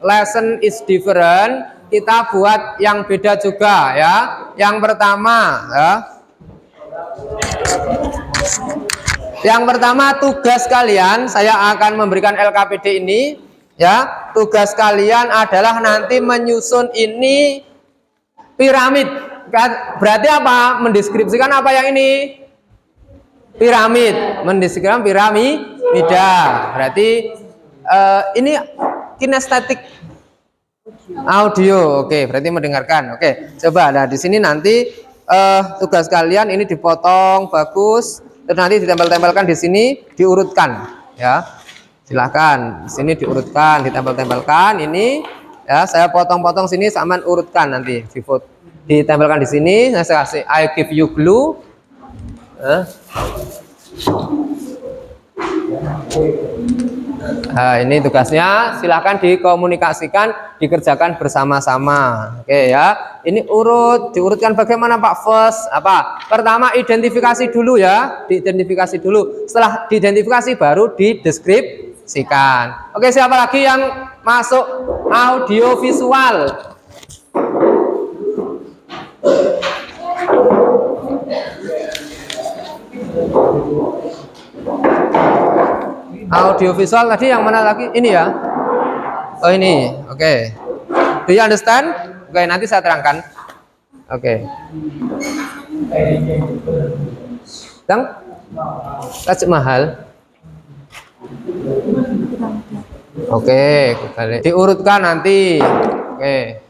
lesson is different. Kita buat yang beda juga ya. Yang pertama ya. Yang pertama, tugas kalian, saya akan memberikan LKPD ini ya. Tugas kalian adalah nanti menyusun ini piramid. Berarti apa? Mendeskripsikan apa yang ini? Piramid, mendeskripsikan piramida. Berarti ini kinestetik audio. Oke, berarti mendengarkan. Oke, coba. Nah, di sini nanti tugas kalian ini dipotong bagus, terus nanti ditempel-tempelkan di sini, diurutkan. Ya, silahkan. Di sini diurutkan, ditempel-tempelkan. Ini ya, saya potong-potong sini, saman urutkan nanti. Ditempelkan di sini. Saya kasih I give you glue. Nah, ini tugasnya, silahkan dikomunikasikan, dikerjakan bersama-sama. Oke ya, ini diurutkan bagaimana Pak? First apa? Pertama identifikasi dulu ya, diidentifikasi dulu. Setelah diidentifikasi baru dideskripsikan. Oke, siapa lagi yang masuk audio visual? Audio visual tadi yang mana lagi? Ini ya. Oh ini. Oke. Do you understand? Oke, nanti saya terangkan. Oke. Tang? Taj Mahal. Oke, balik. Diurutkan nanti. Oke.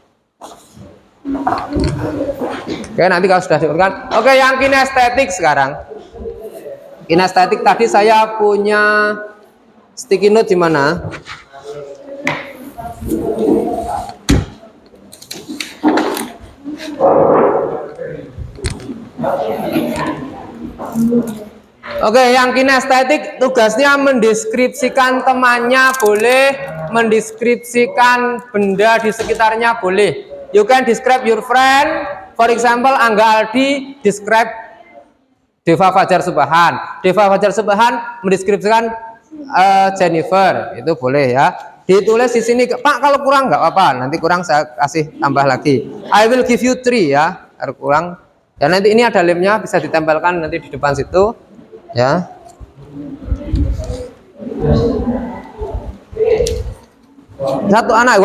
Oke, nanti kalau sudah diurutkan. Oke, yang kinestetik sekarang. Kinestetik tadi saya punya sticky note di mana? Oke, yang kinestetik tugasnya mendeskripsikan temannya boleh, mendeskripsikan benda di sekitarnya boleh. You can describe your friend. For example, Angga Aldi describe Deva Fajar Subhan. Deva Fajar Subhan mendeskripsikan Jennifer, itu boleh ya. Ditulis di sini, Pak, kalau kurang nggak apa-apa, nanti kurang saya kasih tambah lagi. I will give you 3 ya, kalau kurang. Dan nanti ini ada lemnya, bisa ditempelkan nanti di depan situ, ya. Satu anak,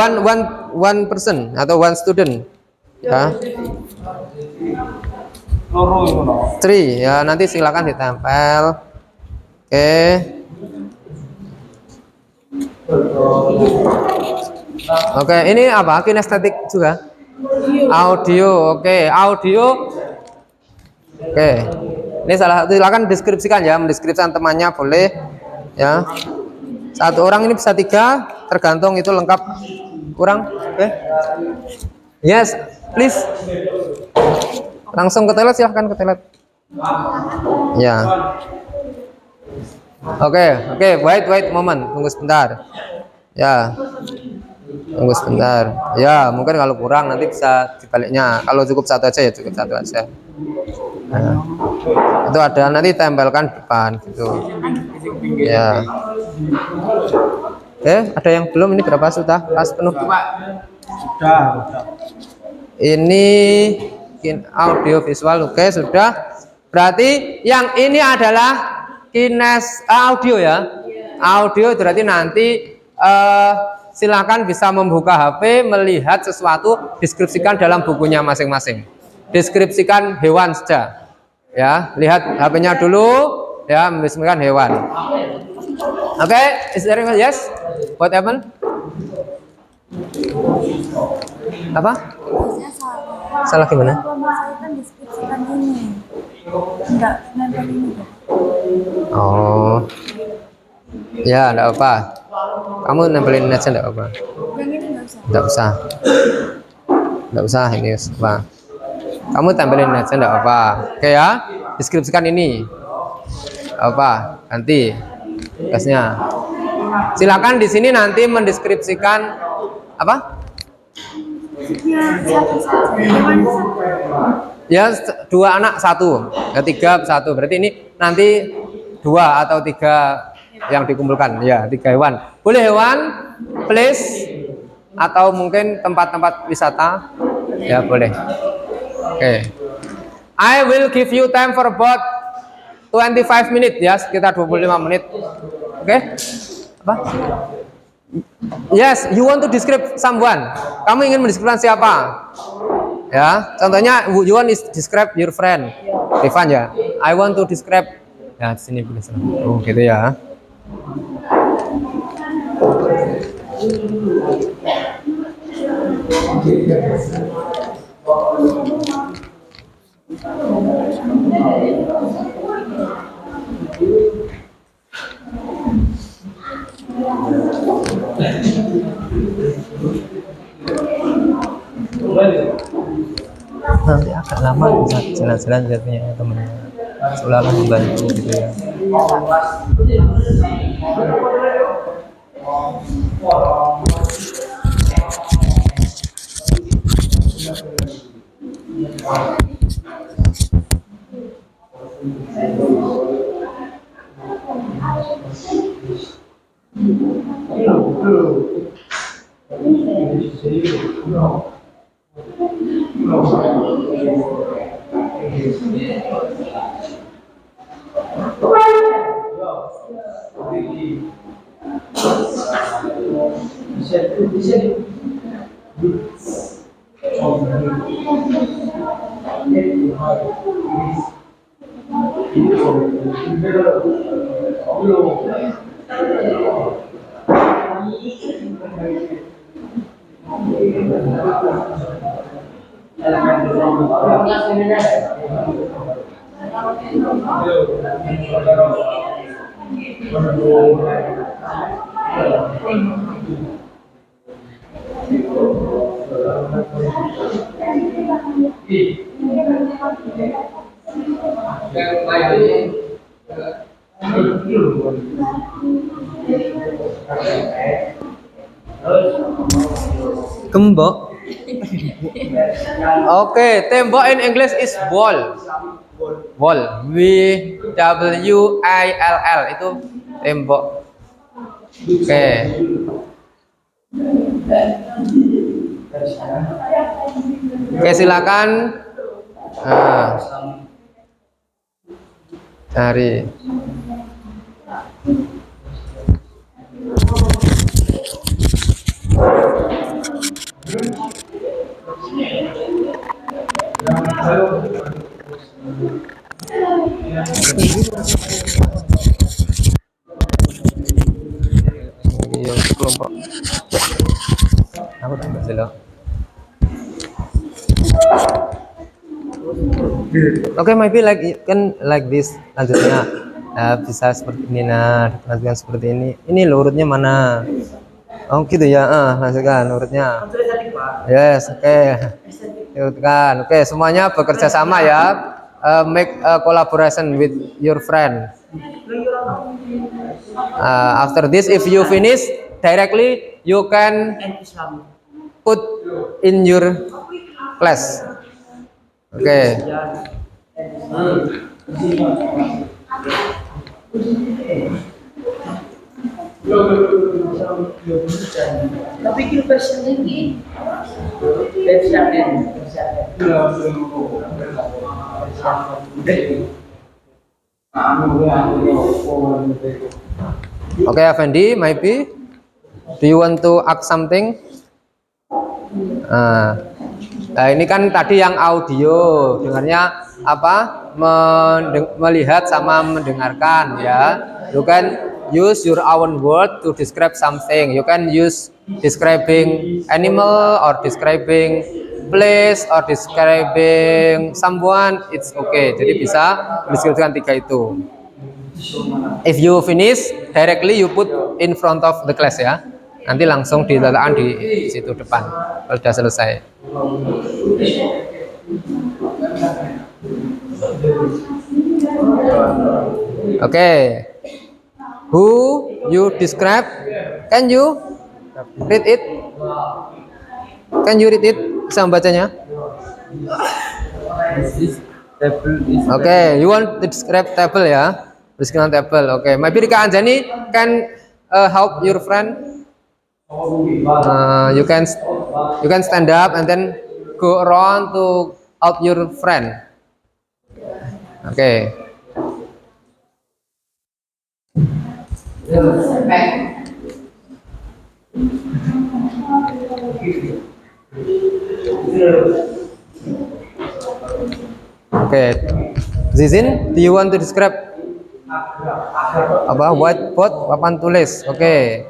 one person atau one student. Ya. 3 ya, nanti silakan ditempel. Oke. Oke, ini apa? Kinestetik juga. Audio. Oke, audio. Oke. Ini salah satu, silakan deskripsikan ya, mendeskripsikan temannya boleh ya. Satu orang ini bisa 3, tergantung itu lengkap kurang. Oke. Yes, please. Langsung ke toilet, silahkan ke toilet. Ya. Oke, wait moment, tunggu sebentar. Ya. Tunggu sebentar. Ya, mungkin kalau kurang nanti bisa dibaliknya. Kalau cukup 1 aja ya cukup 1 aja. Nah, itu ada, nanti tempelkan depan gitu. Ya. Ada yang belum? Ini berapa sudah? Pas penuh. Sudah. Ini audio visual, oke sudah. Berarti yang ini adalah audio ya. Audio berarti nanti silakan bisa membuka HP, melihat sesuatu, deskripsikan dalam bukunya masing-masing. Deskripsikan hewan saja. Ya, lihat HP-nya dulu ya, deskripsikan hewan. Oke, is there anyone? Yes? What happened? Apa? Salah gimana? Oh, ya enggak apa. Kamu nempelin aja enggak apa. Enggak usah. Enggak usah ini apa. Kamu tempelin aja enggak apa. Oke ya. Deskripsikan ini. Apa? Ganti tugasnya. Silakan di sini nanti mendeskripsikan apa? Ya, 2 anak 1, ya 3 1. Berarti ini nanti 2 atau 3 yang dikumpulkan. Ya, 3 hewan. Boleh hewan, place, atau mungkin tempat-tempat wisata. Ya, boleh. Oke. I will give you time for about 25 minutes ya, sekitar 25 menit. Oke? Apa? Yes, you want to describe someone. Kamu ingin mendeskripsikan siapa? Ya, contohnya you want to describe your friend. Rifan ya. I want to describe. Ya, sini boleh. Oh, gitu ya. Nanti agak lama bisa jalan-jalan jadinya temennya, selalu membantu gitu ya. Gembok. Oke, tembok in English is wall. Wall. W-W-I-L-L itu tembok. Oke. Oke, silakan. Cari. Iya, kelompok. Aku tambah dulu. Oke, maybe like kan like this lanjutnya. Nah, bisa seperti ini, nah lanjutkan seperti ini. Ini lo urutnya mana? Oh gitu ya, lanjutkan urutnya. Yes, oke. Urutkan. Oke, semuanya bekerja sama ya. Make a collaboration with your friend. After this, if you finish directly, you can put in your class. Oke. Oke, Effendi, maybe do you want to ask something? Nah, ini kan tadi yang audio, dengarnya apa? Melihat sama mendengarkan ya. You can use your own word to describe something. You can use describing animal or describing place or describing someone. It's okay. Jadi bisa mendeskripsikan tiga itu. If you finish directly, you put in front of the class ya. Nanti langsung diletakkan di situ depan kalau sudah selesai. Oke. Who you describe? Can you read it? Can you read it? Bisa membacanya? Oke, you want to describe table ya? Describe table. Oke, maybe Rika Anjani can help your friend. You can stand up and then go around to help your friend. Okay. Okay. Zizin, do you want to describe apa whiteboard papan tulis? Okay.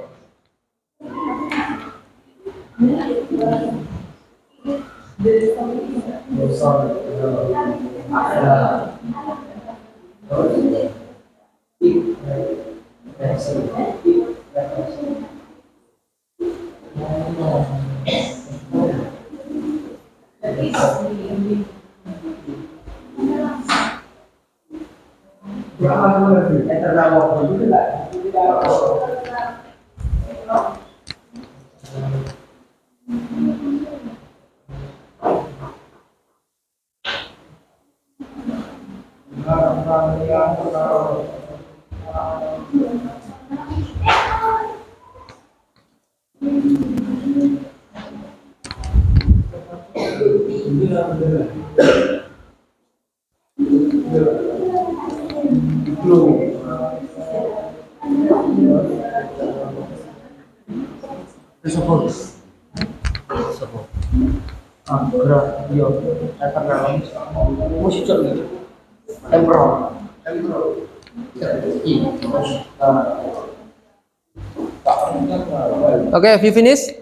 Okay, if you finish,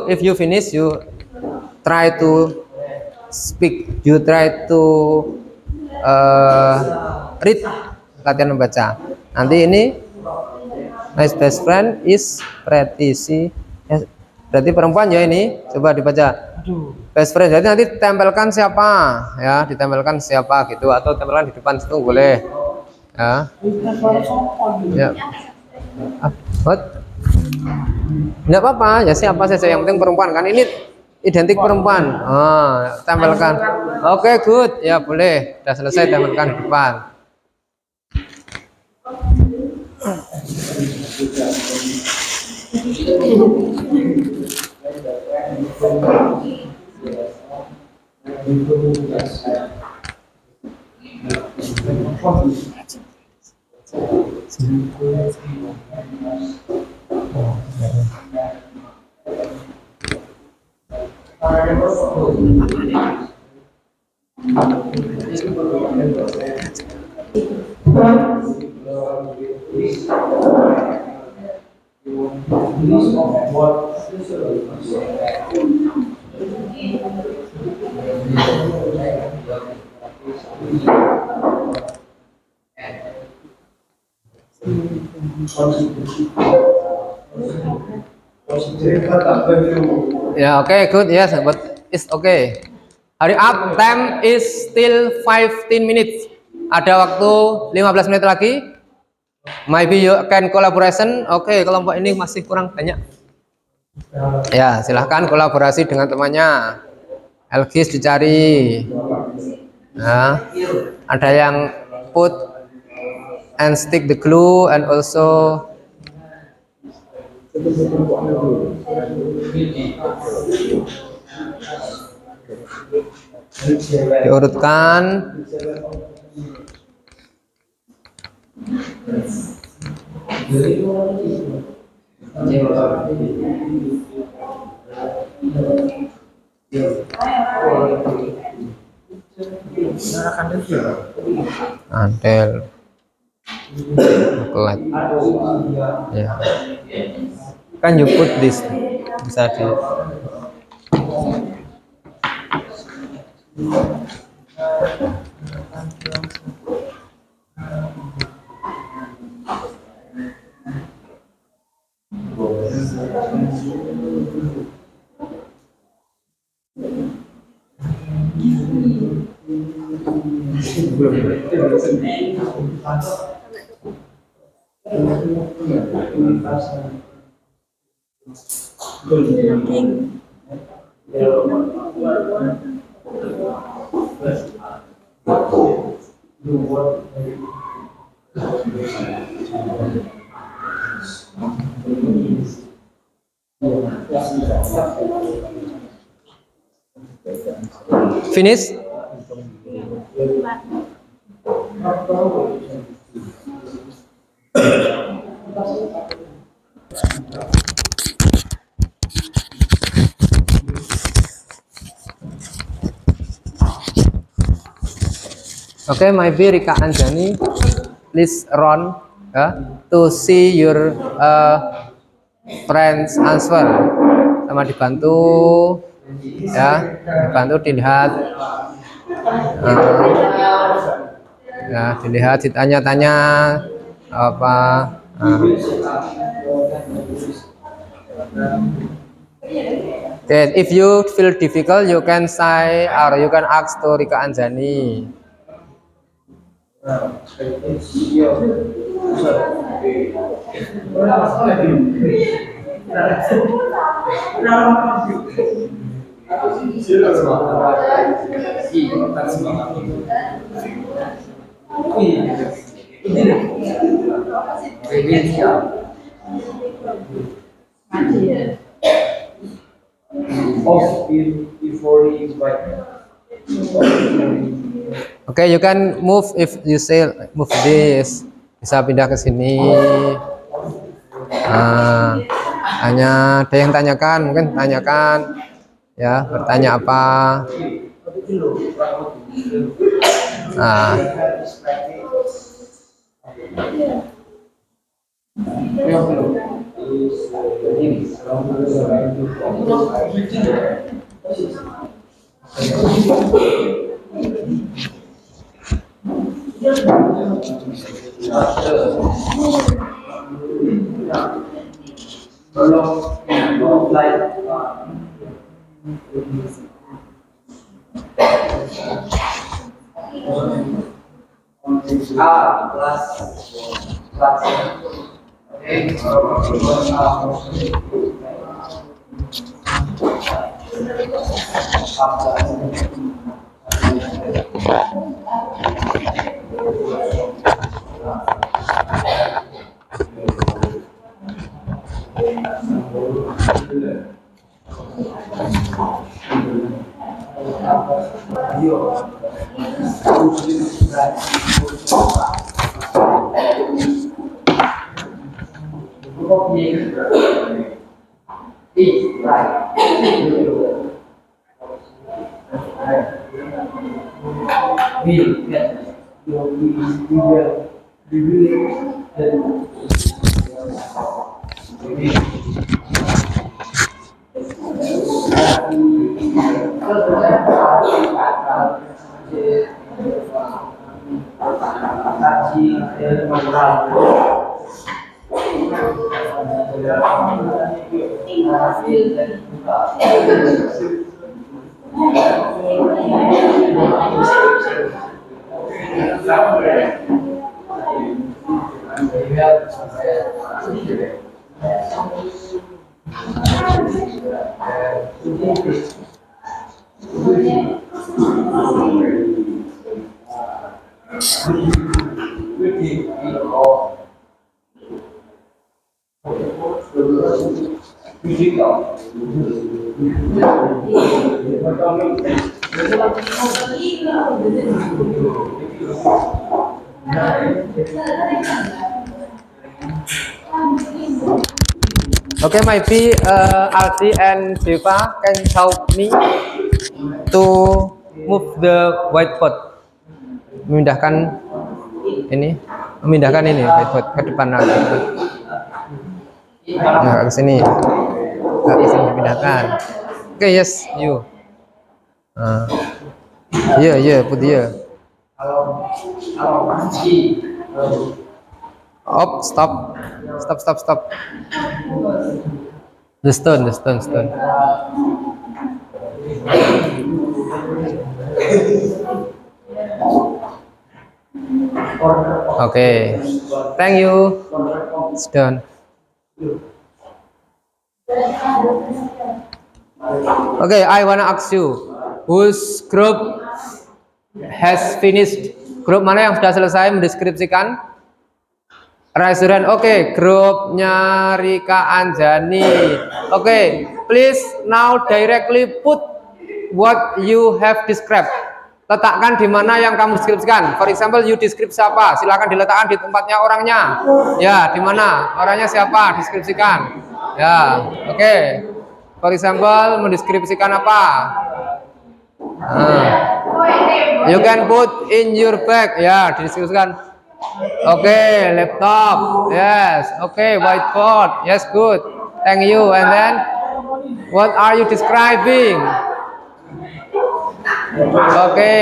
if you finish, you try to speak, you try to read, latihan membaca. Nanti ini my best friend is pretty, berarti perempuan ya ini, coba dibaca. Best friend, jadi nanti tempelkan siapa, ya, ditempelkan siapa gitu, atau tempelkan di depan situ boleh, ya. Ya. What? Nggak apa-apa, ya siapa saja yang penting perempuan kan ini identik perempuan. Tempelkan. Oke, good. Ya boleh. Sudah selesai tempelkan di depan. Yeah, okay, good. Yes, but it's okay. Hurry up. Time is still 15 minutes. Ada waktu 15 menit lagi. Maybe you can collaboration. Oke, kelompok ini masih kurang banyak. Ya, silahkan kolaborasi dengan temannya. Elgis dicari. Nah, ada yang put and stick the glue and also diurutkan. Antel pelat ya, kan you put this bisa di finish. Okay, maybe Rika Anjani, please run to see your friends answer. Sama dibantu ya, dibantu dilihat, ya dilihat, ditanya-tanya apa. Okay, if you feel difficult, you can say or you can ask to Rika Anjani. Okay, you can move if you say move this, bisa pindah ke sini. Hanya ada yang tanyakan, mungkin tanyakan ya, bertanya apa. Nah, Okay, maybe Aldi and Deva can help me to move the whiteboard. Memindahkan ini whiteboard ke depan lagi. Nah, ke sini. Ke sini dipindahkan. Okay, yes, you. Yeah, put here. Oh, stop. The stone. Okay, thank you. It's done. Okay, I wanna ask you, whose group has finished? Grup mana yang sudah selesai mendeskripsikan restoran? Oke, grupnya Rika Anjani. Oke, please now directly put what you have described. Letakkan di mana yang kamu deskripsikan. For example, you describe siapa? Silakan diletakkan di tempatnya orangnya. Ya, di mana? Orangnya siapa? Deskripsikan. Ya, oke. For example, mendeskripsikan apa? You can put in your bag. Ya, dideskripsikan. Oke, laptop. Yes. Oke, whiteboard. Yes, good. Thank you. And then, what are you describing? Oke.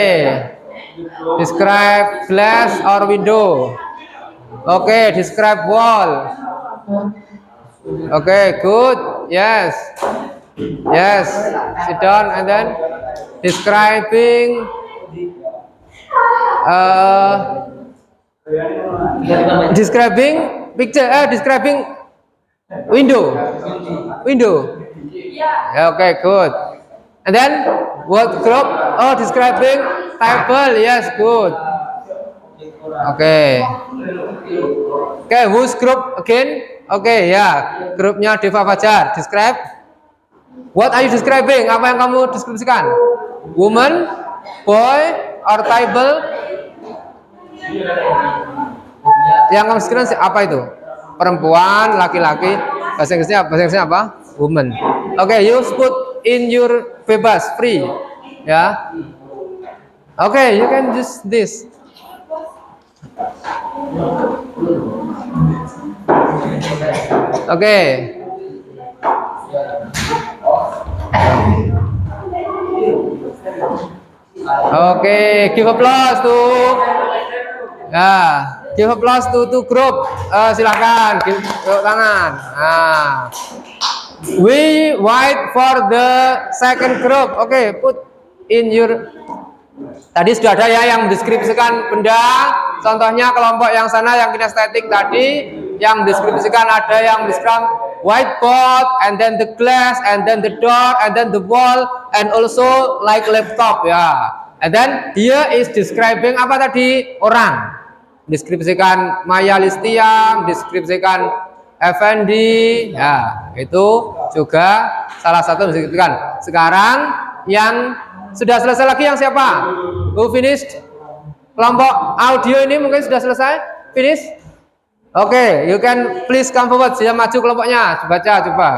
Describe glass or window. Oke, describe wall. Oke, good. Yes. Sit down and then describing describing picture. Describing window. Yeah, okay, good. And then what group? Oh, describing table. Yes, good. Okay, whose group again? Okay, ya, grupnya Deva Fajar. Describe. What are you describing? Apa yang kamu deskripsikan? Woman, boy, or table? Yang kamu deskripsikan apa itu? Perempuan, laki-laki. Bahasa Inggrisnya apa? Woman. Okay, you put in your bebas, free. Ya. Okay, you can use this. Okay. Okay, give applause to give applause to group. Silakan, tepuk tangan. We wait for the second group. Okay, put in your. Tadi sudah ada ya yang mendeskripsikan benda. Contohnya kelompok yang sana yang kinestetik tadi, yang mendeskripsikan ada yang mendeskripsikan whiteboard, and then the glass, and then the door, and then the wall, and also like laptop ya. And then dia is describing apa tadi? Orang. Deskripsikan Maya Listia, deskripsikan Effendi, ya itu juga salah satu mendeskripsikan. Sekarang yang sudah selesai lagi yang siapa? Who finished? Kelompok audio ini mungkin sudah selesai? Finish? Oke, you can please come forward. Sudah maju kelompoknya. Dibaca coba.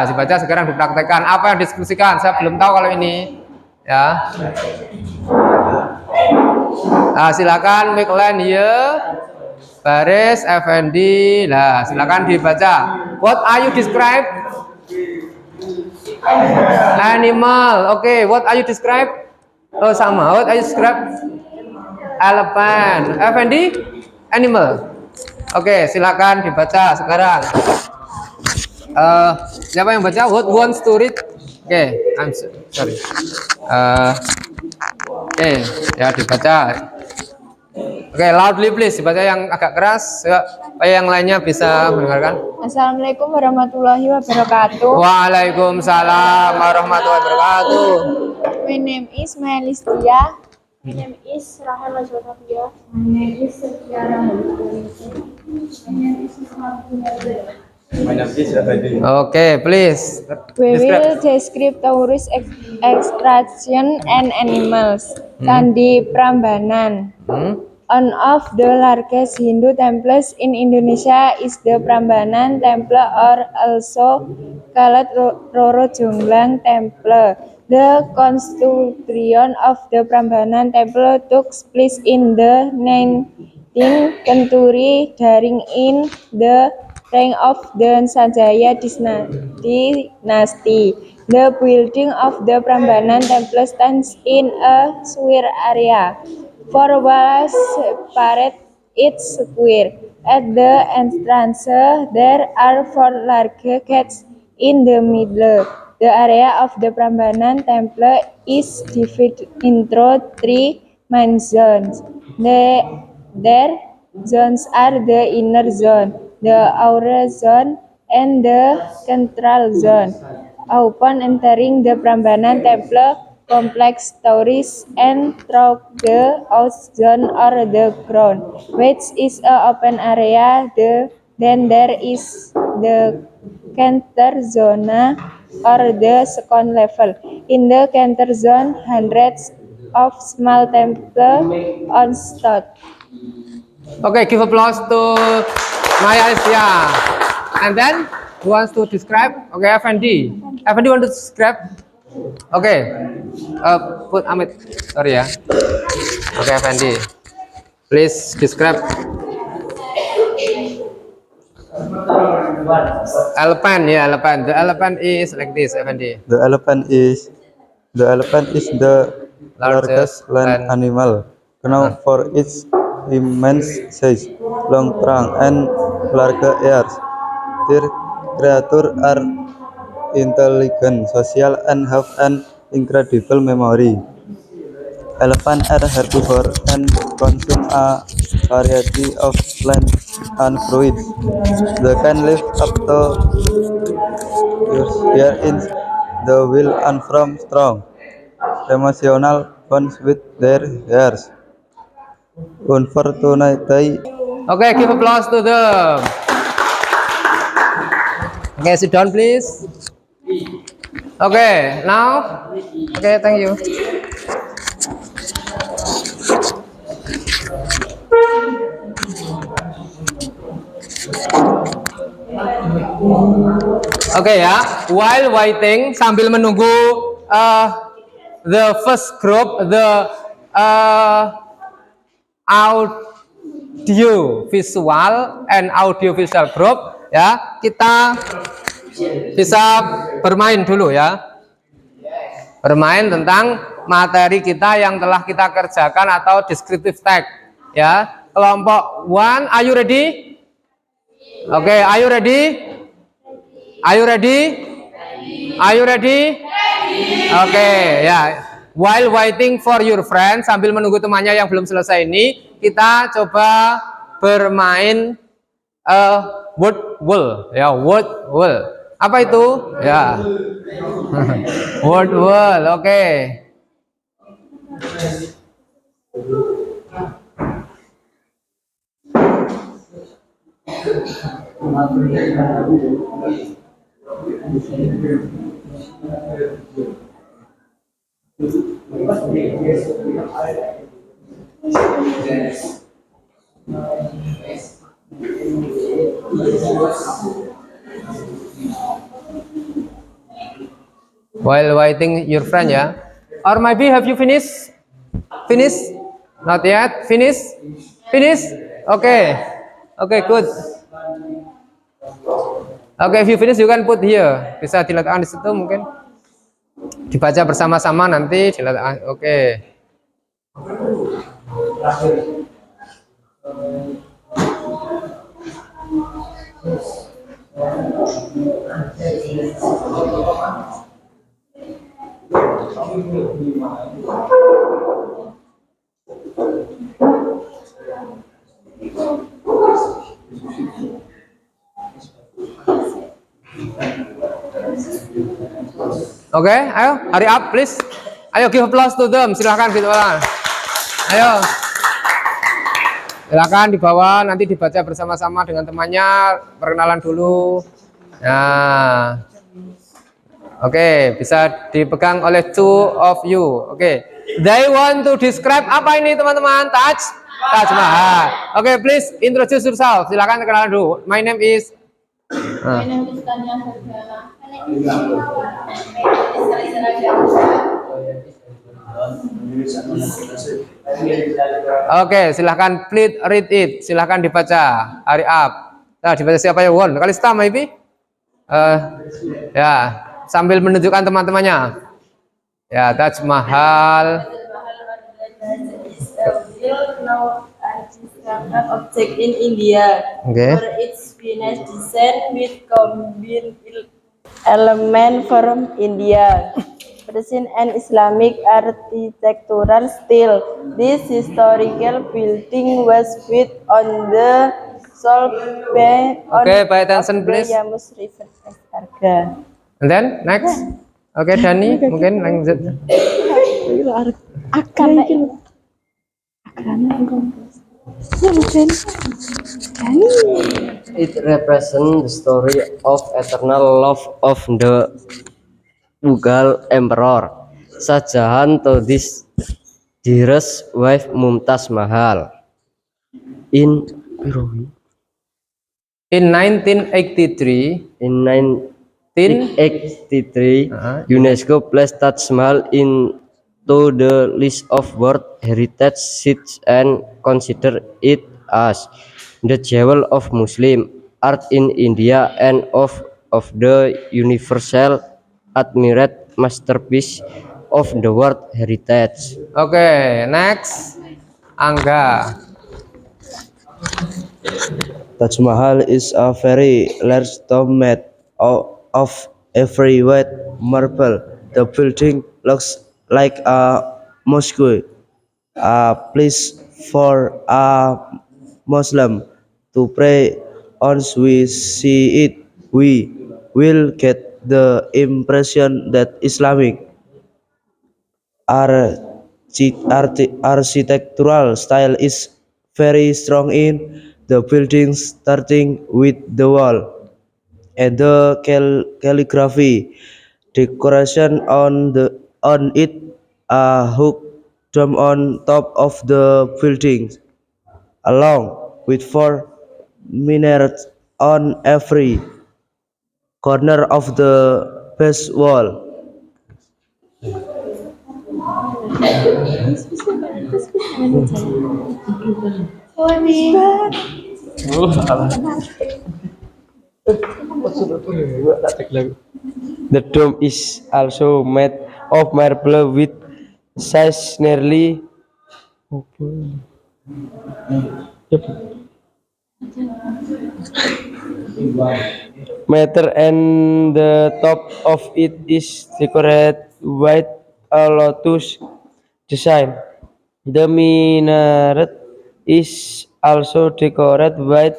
Dibaca sekarang dipraktekkan. Apa yang didiskusikan? Saya belum tahu kalau ini. Ya. Silakan make line here. Baris Effendi. Nah, silakan dibaca. What are you describe? Animal. Oke, what are you describe? Oh, sama. What are you describe? Elephant. Effendi? Animal. Oke, silakan dibaca sekarang. Siapa yang baca? What wants to read? Oke, I'm sorry. Oke, ya dibaca. Oke, loudly please, dibaca yang agak keras supaya yang lainnya bisa mendengarkan. Assalamualaikum warahmatullahi wabarakatuh. Waalaikumsalam warahmatullahi wabarakatuh. My name is Melistia. My name is Rahel Azwatafia. My name is Sekiara. Oke, please. We will describe tourist extraction and animals. Candi Prambanan. One of the largest Hindu temples in Indonesia is the Prambanan Temple, or also called Roro Jomblang Temple. The construction of the Prambanan Temple took place in the 19th century during in the reign of the Sanjaya dynasty. The building of the Prambanan Temple stands in a square area. 4 walls separate its square. At the entrance, there are 4 large gates in the middle. The area of the Prambanan Temple is divided into 3 main zones. Their zones are the inner zone, the outer zone, and the central zone. Upon entering the Prambanan Temple complex, tourists enter the out zone or the ground, which is an open area. Then there is the Canter zone or the second level. In the Canter zone, hundreds of small temples on stood. Okay, give applause to Maya Asia. And then, who wants to describe? Okay, Effendi. Effendi want to describe? Okay. Put Amit. Sorry ya. Okay, Effendi. Please describe. Elephant, yeah, elephant. The elephant is like this, Effendi. The elephant is the largest land animal, known for its immense size, long trunk, and large ears. Their creatures are intelligent, social, and have an incredible memory. Elephants are herbivores and consume a variety of plants and fruits. They can live up to years in the wild and form strong, emotional bonds with their heirs. Unfortunately, Okay, give applause to them. Okay, sit down, please. Okay, now. Okay, thank you. Oke ya, while waiting, sambil menunggu the first group, the audio visual and audio visual group, ya, kita bisa bermain dulu ya, bermain tentang materi kita yang telah kita kerjakan atau descriptive text ya. Kelompok 1, are you ready? Oke, are you ready? Are you ready? Are you ready? Oke, ya. While waiting for your friend, sambil menunggu temannya yang belum selesai ini, kita coba bermain word wall, ya, word wall. Apa itu? Ya. Word wall, oke. While waiting your friend ya, or maybe have you finished? Finish? Not yet. Finish? Finish? Okay. Okay, good. Okay, if you finish, you can put here. Bisa diletakkan di situ mungkin. Dibaca bersama-sama nanti diletakkan. Oke. Oke, ayo, hurry up, please. Ayo, give applause to them. Silahkan gitu orang. Ayo. Silakan di bawah, nanti dibaca bersama-sama dengan temannya. Perkenalan dulu. Nah, oke, bisa dipegang oleh two of you. Oke, they want to describe apa ini teman-teman? Taj Mahal. Oke, please introduce yourself. Silakan kenalan dulu. My name is. My name is Tanya Sarjana. Oke, silahkan please read it. Silahkan dibaca. Hurry up. Nah, dibaca siapa ya? Won. Kalista maybe? Ya, sambil menunjukkan teman-temannya. Ya, Taj Mahal. Object in India. Oke. For its finished design with combined element from India, Persian and Islamic architectural style. This historical building was built on the salt bank Okay, pay attention, of the please. Yamus River as Arga. And then next. Oke, Dani mungkin lanjut. It represents the story of eternal love of the Mughal Emperor Shah Jahan to his dearest wife Mumtaz Mahal. In In 1983, in 1983, UNESCO placed Taj Mahal into the list of World Heritage Sites and considered it as the jewel of Muslim art in India and of the universal admired masterpiece of the World Heritage. oke, next. Angga. Taj Mahal is a very large tomb made of every white marble. The building looks like a mosque, a place for a Muslim to pray. Once we see it, we will get the impression that Islamic architectural style is very strong in the building, starting with the wall and the calligraphy decoration on it, a hook dome on top of the building, along with 4 minarets on every corner of the base wall. The dome is also made of marble with size nearly meter, and the top of it is decorated with a lotus design. The minaret is also decorated with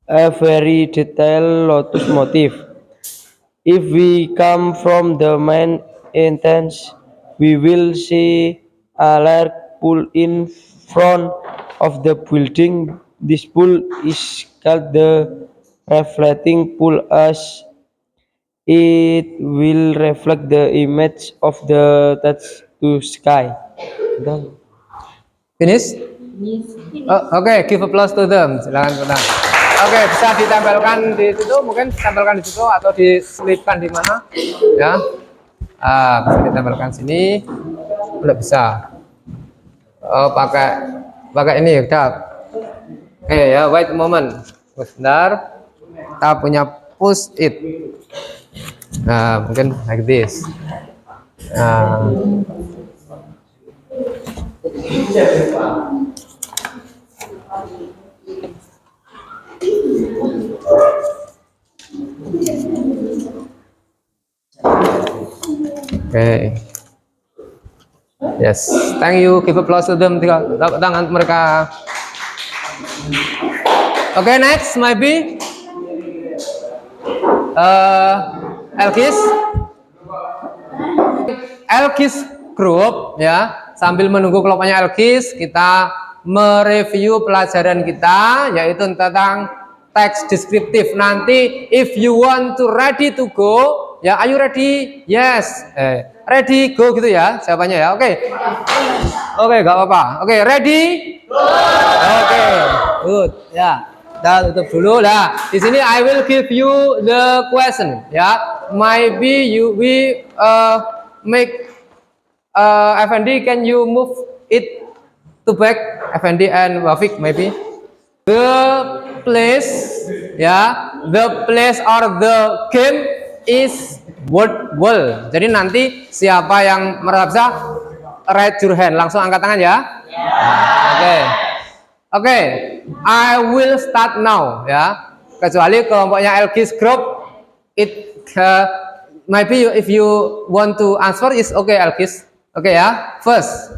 a very detailed lotus motif. If we come from the main entrance, we will see a large pool in front of the building. This pool is called the reflecting pool as it will reflect the image of the touch to sky. Done. Finish? Oke, give applause to them. Silakan tenang. Oke, bisa ditempelkan di situ, mungkin ditempelkan di situ atau diselipkan di mana? Ya, bisa ditempelkan sini. Udah bisa. Oh, pakai ini ya, tab. Ya, wait a moment. Sebentar. Kita punya push it. Nah, mungkin like this. Nah. Okay. Yes, thank you. Give applause to them. Tepuk tangan mereka. Okay, next maybe Elkis Group ya. Sambil menunggu kelompoknya Elkis, kita mereview pelajaran kita yaitu tentang teks deskriptif. Nanti if you want to ready to go, ya, are you ready? Yes. Ready, go gitu ya jawabannya ya. Oke. Oke, gak apa-apa. Oke, ready? Oke, good. Ya. Kita tutup dulu lah. Di sini I will give you the question ya. Maybe we make Effendi, can you move it to back, Effendi and Wafik maybe? The place ya, the place or the game is world. Jadi nanti siapa yang merasa raise your hand, langsung angkat tangan ya. Oke. I will start now ya. Kecuali kelompoknya Elkis Group, it maybe if you want to answer is okay Elkis. Oke ya. First.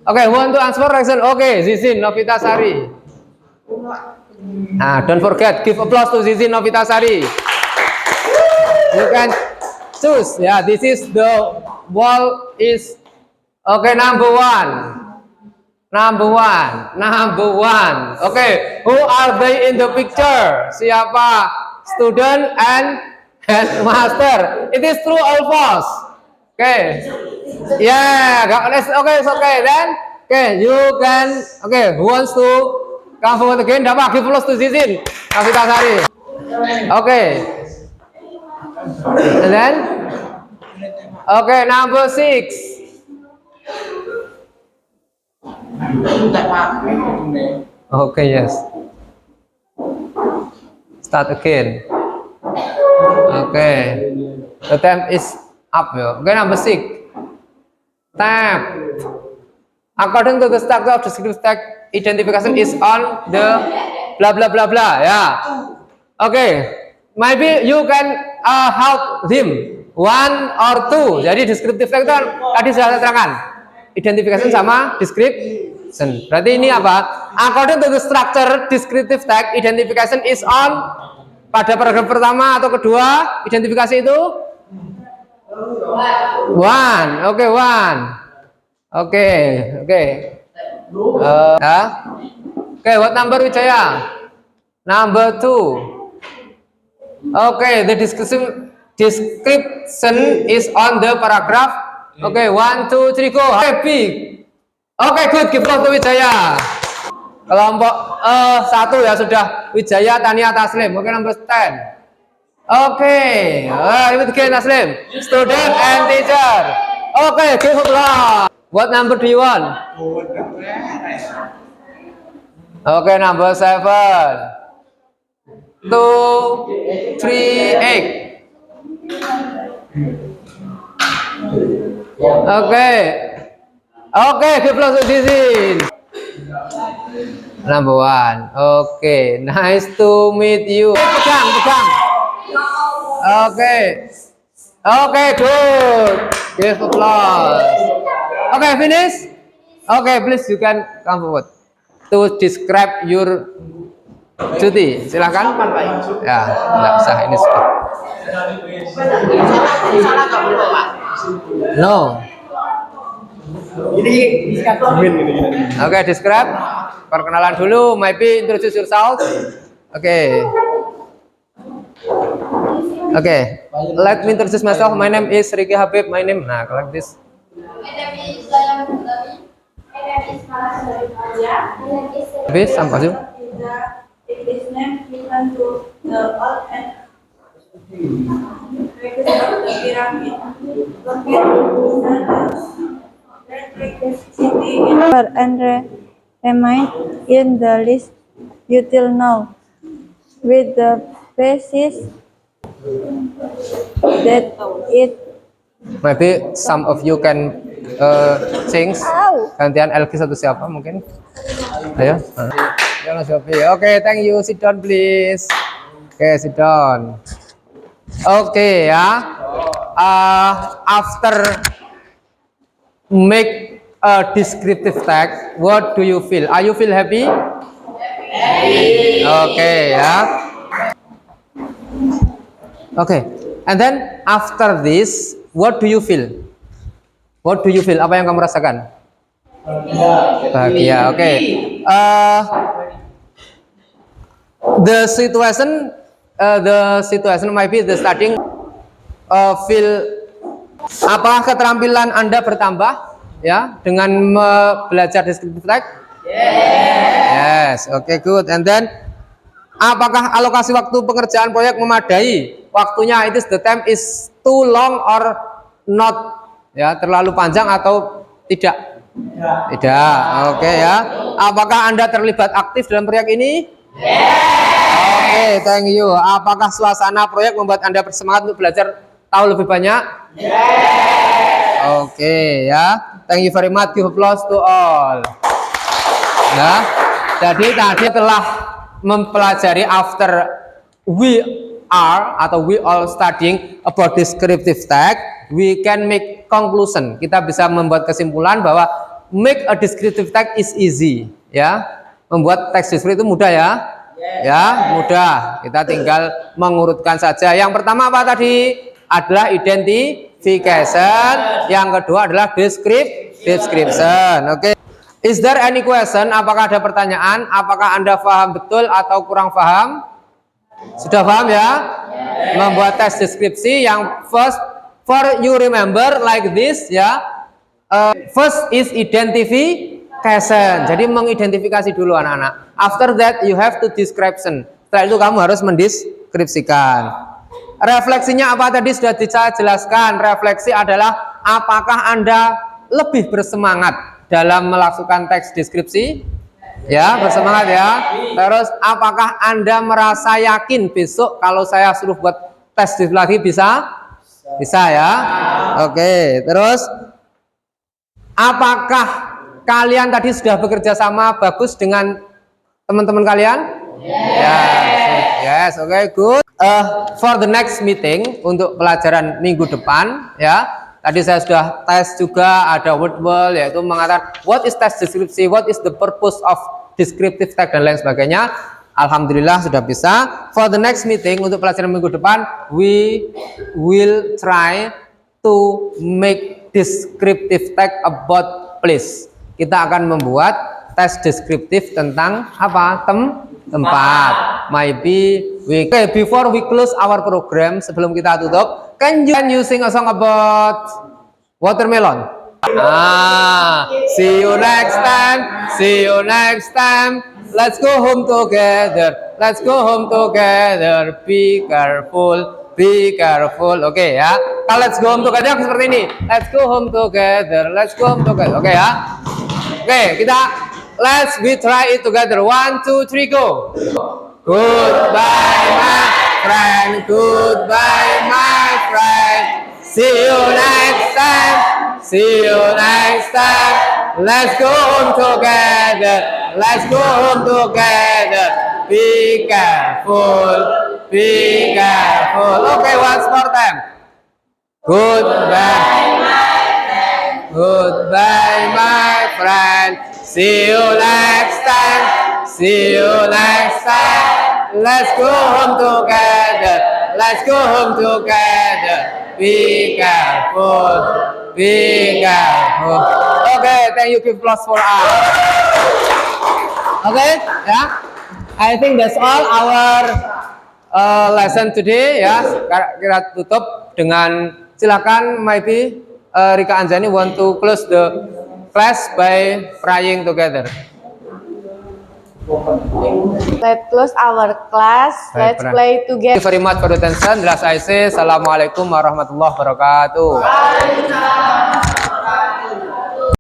Oke, want to answer reason. Oke, Zizin Novitasari. Nah, don't forget give applause to Zizin Novitasari. You can choose. Yeah, this is the wall is okay. Number one. Okay, who are they in the picture? Siapa? Student and headmaster. It is true or false? Okay. Yeah. Okay. It's okay. Then okay, you can. Okay, who wants to come forward again? Dapat give applause to Zizin Novitasari. Okay. And then, okay, number 6. Okay, yes. Start again. Okay. The time is up. Okay, number 6. Tab. According to the structure of descriptive text, identification is on the blah blah blah blah. Yeah. Okay. Maybe you can help him 1 or 2. Jadi descriptive text itu tadi sudah saya terangkan. Identification sama description. Berarti ini apa? According to the structure descriptive text, identification is on pada paragraf pertama atau kedua. Identifikasi itu 1. Oke, 1. Oke. Oke, what number Wijaya? Number 2. Okay, the description is on the paragraph. Okay, 1, 2, 3, go. Okay, B. Okay, good. Give applause to Wijaya. Kelompok 1 ya sudah. Wijaya, Tania, Taslim. Okay, number 10. Okay. Ini again Taslim. Student and teacher. Okay, give applause. What number do you want? Okay, number 7. 2, 3, 8. Okay, give applause to Zizin. Number 1. Okay, nice to meet you. Pegang. Okay, good. Give applause. Okay, finish. Okay, please you can come forward to describe your cuti, silakan. Ya, nggak usah ini. No. Oke, describe. Perkenalan dulu. Maybe introduce yourself. Oke. Let me introduce myself. My name is Ricky Habib. My name. Nah, like this. Habis sampai sih. His name given to the old and practice of the pyramid located inside the and remain in the list until now, with the basis that it Maybe some of you can change. Gantian Elkis atau siapa mungkin? Ayo. Ya Mas Yofi. Oke, thank you. Sit down please. Oke, sit down. Oke ya. After make a descriptive text, what do you feel? Are you feel happy? Happy. Oke ya. Oke. And then after this, what do you feel? What do you feel? Apa yang kamu rasakan? Bahagia. Oke. The situation might be the starting feel. Apakah keterampilan Anda bertambah ya dengan belajar descriptive text? Yes. Oke, good. And then apakah alokasi waktu pengerjaan proyek memadai? Waktunya it is the time is too long or not? Ya, terlalu panjang atau tidak? Tidak. Oke ya. Apakah Anda terlibat aktif dalam proyek ini? Oke, thank you. Apakah suasana proyek membuat Anda bersemangat untuk belajar tahu lebih banyak? Oke ya. Thank you very much. Give applause to all. Ya. Jadi tadi telah mempelajari after we all studying about descriptive text, we can make conclusion. Kita bisa membuat kesimpulan bahwa make a descriptive text is easy, ya. Membuat teks deskriptif itu mudah ya. Ya, mudah. Kita tinggal mengurutkan saja. Yang pertama apa tadi? Adalah identification. Yang kedua adalah description. Oke. Is there any question? Apakah ada pertanyaan? Apakah Anda paham betul atau kurang paham? Sudah paham ya? Membuat teks deskripsi yang first for you remember like this ya. First is identification. Jadi mengidentifikasi dulu anak-anak. After that you have to description. Setelah itu kamu harus mendeskripsikan. Refleksinya apa tadi sudah saya jelaskan. Refleksi adalah apakah Anda lebih bersemangat dalam melakukan teks deskripsi? Ya, bersemangat ya. Terus apakah Anda merasa yakin besok kalau saya suruh buat tes lagi bisa? Bisa ya. Oke, terus apakah kalian tadi sudah bekerja sama bagus dengan teman-teman kalian? Yes, oke, good. For the next meeting untuk pelajaran minggu depan ya. Tadi saya sudah tes juga, ada word wall yaitu mengatakan what is text deskripsi, what is the purpose of descriptive text dan lain sebagainya. Alhamdulillah sudah bisa. For the next meeting untuk pelajaran minggu depan, we will try to make descriptive text about place. Kita akan membuat tes deskriptif tentang apa? Tempat. Maybe we before we close our program, sebelum kita tutup, can you sing a song about watermelon? See you next time. See you next time. Let's go home together. Let's go home together. Be careful. Be careful. Oke ya. Kalau let's go home together seperti ini. Let's go home together. Let's go home together. Oke ya. Oke, we try it together. 1, 2, 3, go. Goodbye, my friend. Goodbye, my friend. See you next time. See you next time. Let's go home together. Let's go home together. Be careful. Be careful. Okay, once more time. Goodbye, my friend. Goodbye, my friend. See you next time. See you next time. Let's go home together. Let's go home together. Be careful. Be careful. Okay, thank you. Give applause for us. Okay, yeah. I think that's all our lesson today. Ya, kita tutup dengan silakan. Maybe Rika Anjani want to close the class by praying together. Let's close our class. Let's play together. Thank you very much for the attention. Last I say, Assalamualaikum warahmatullahi wabarakatuh.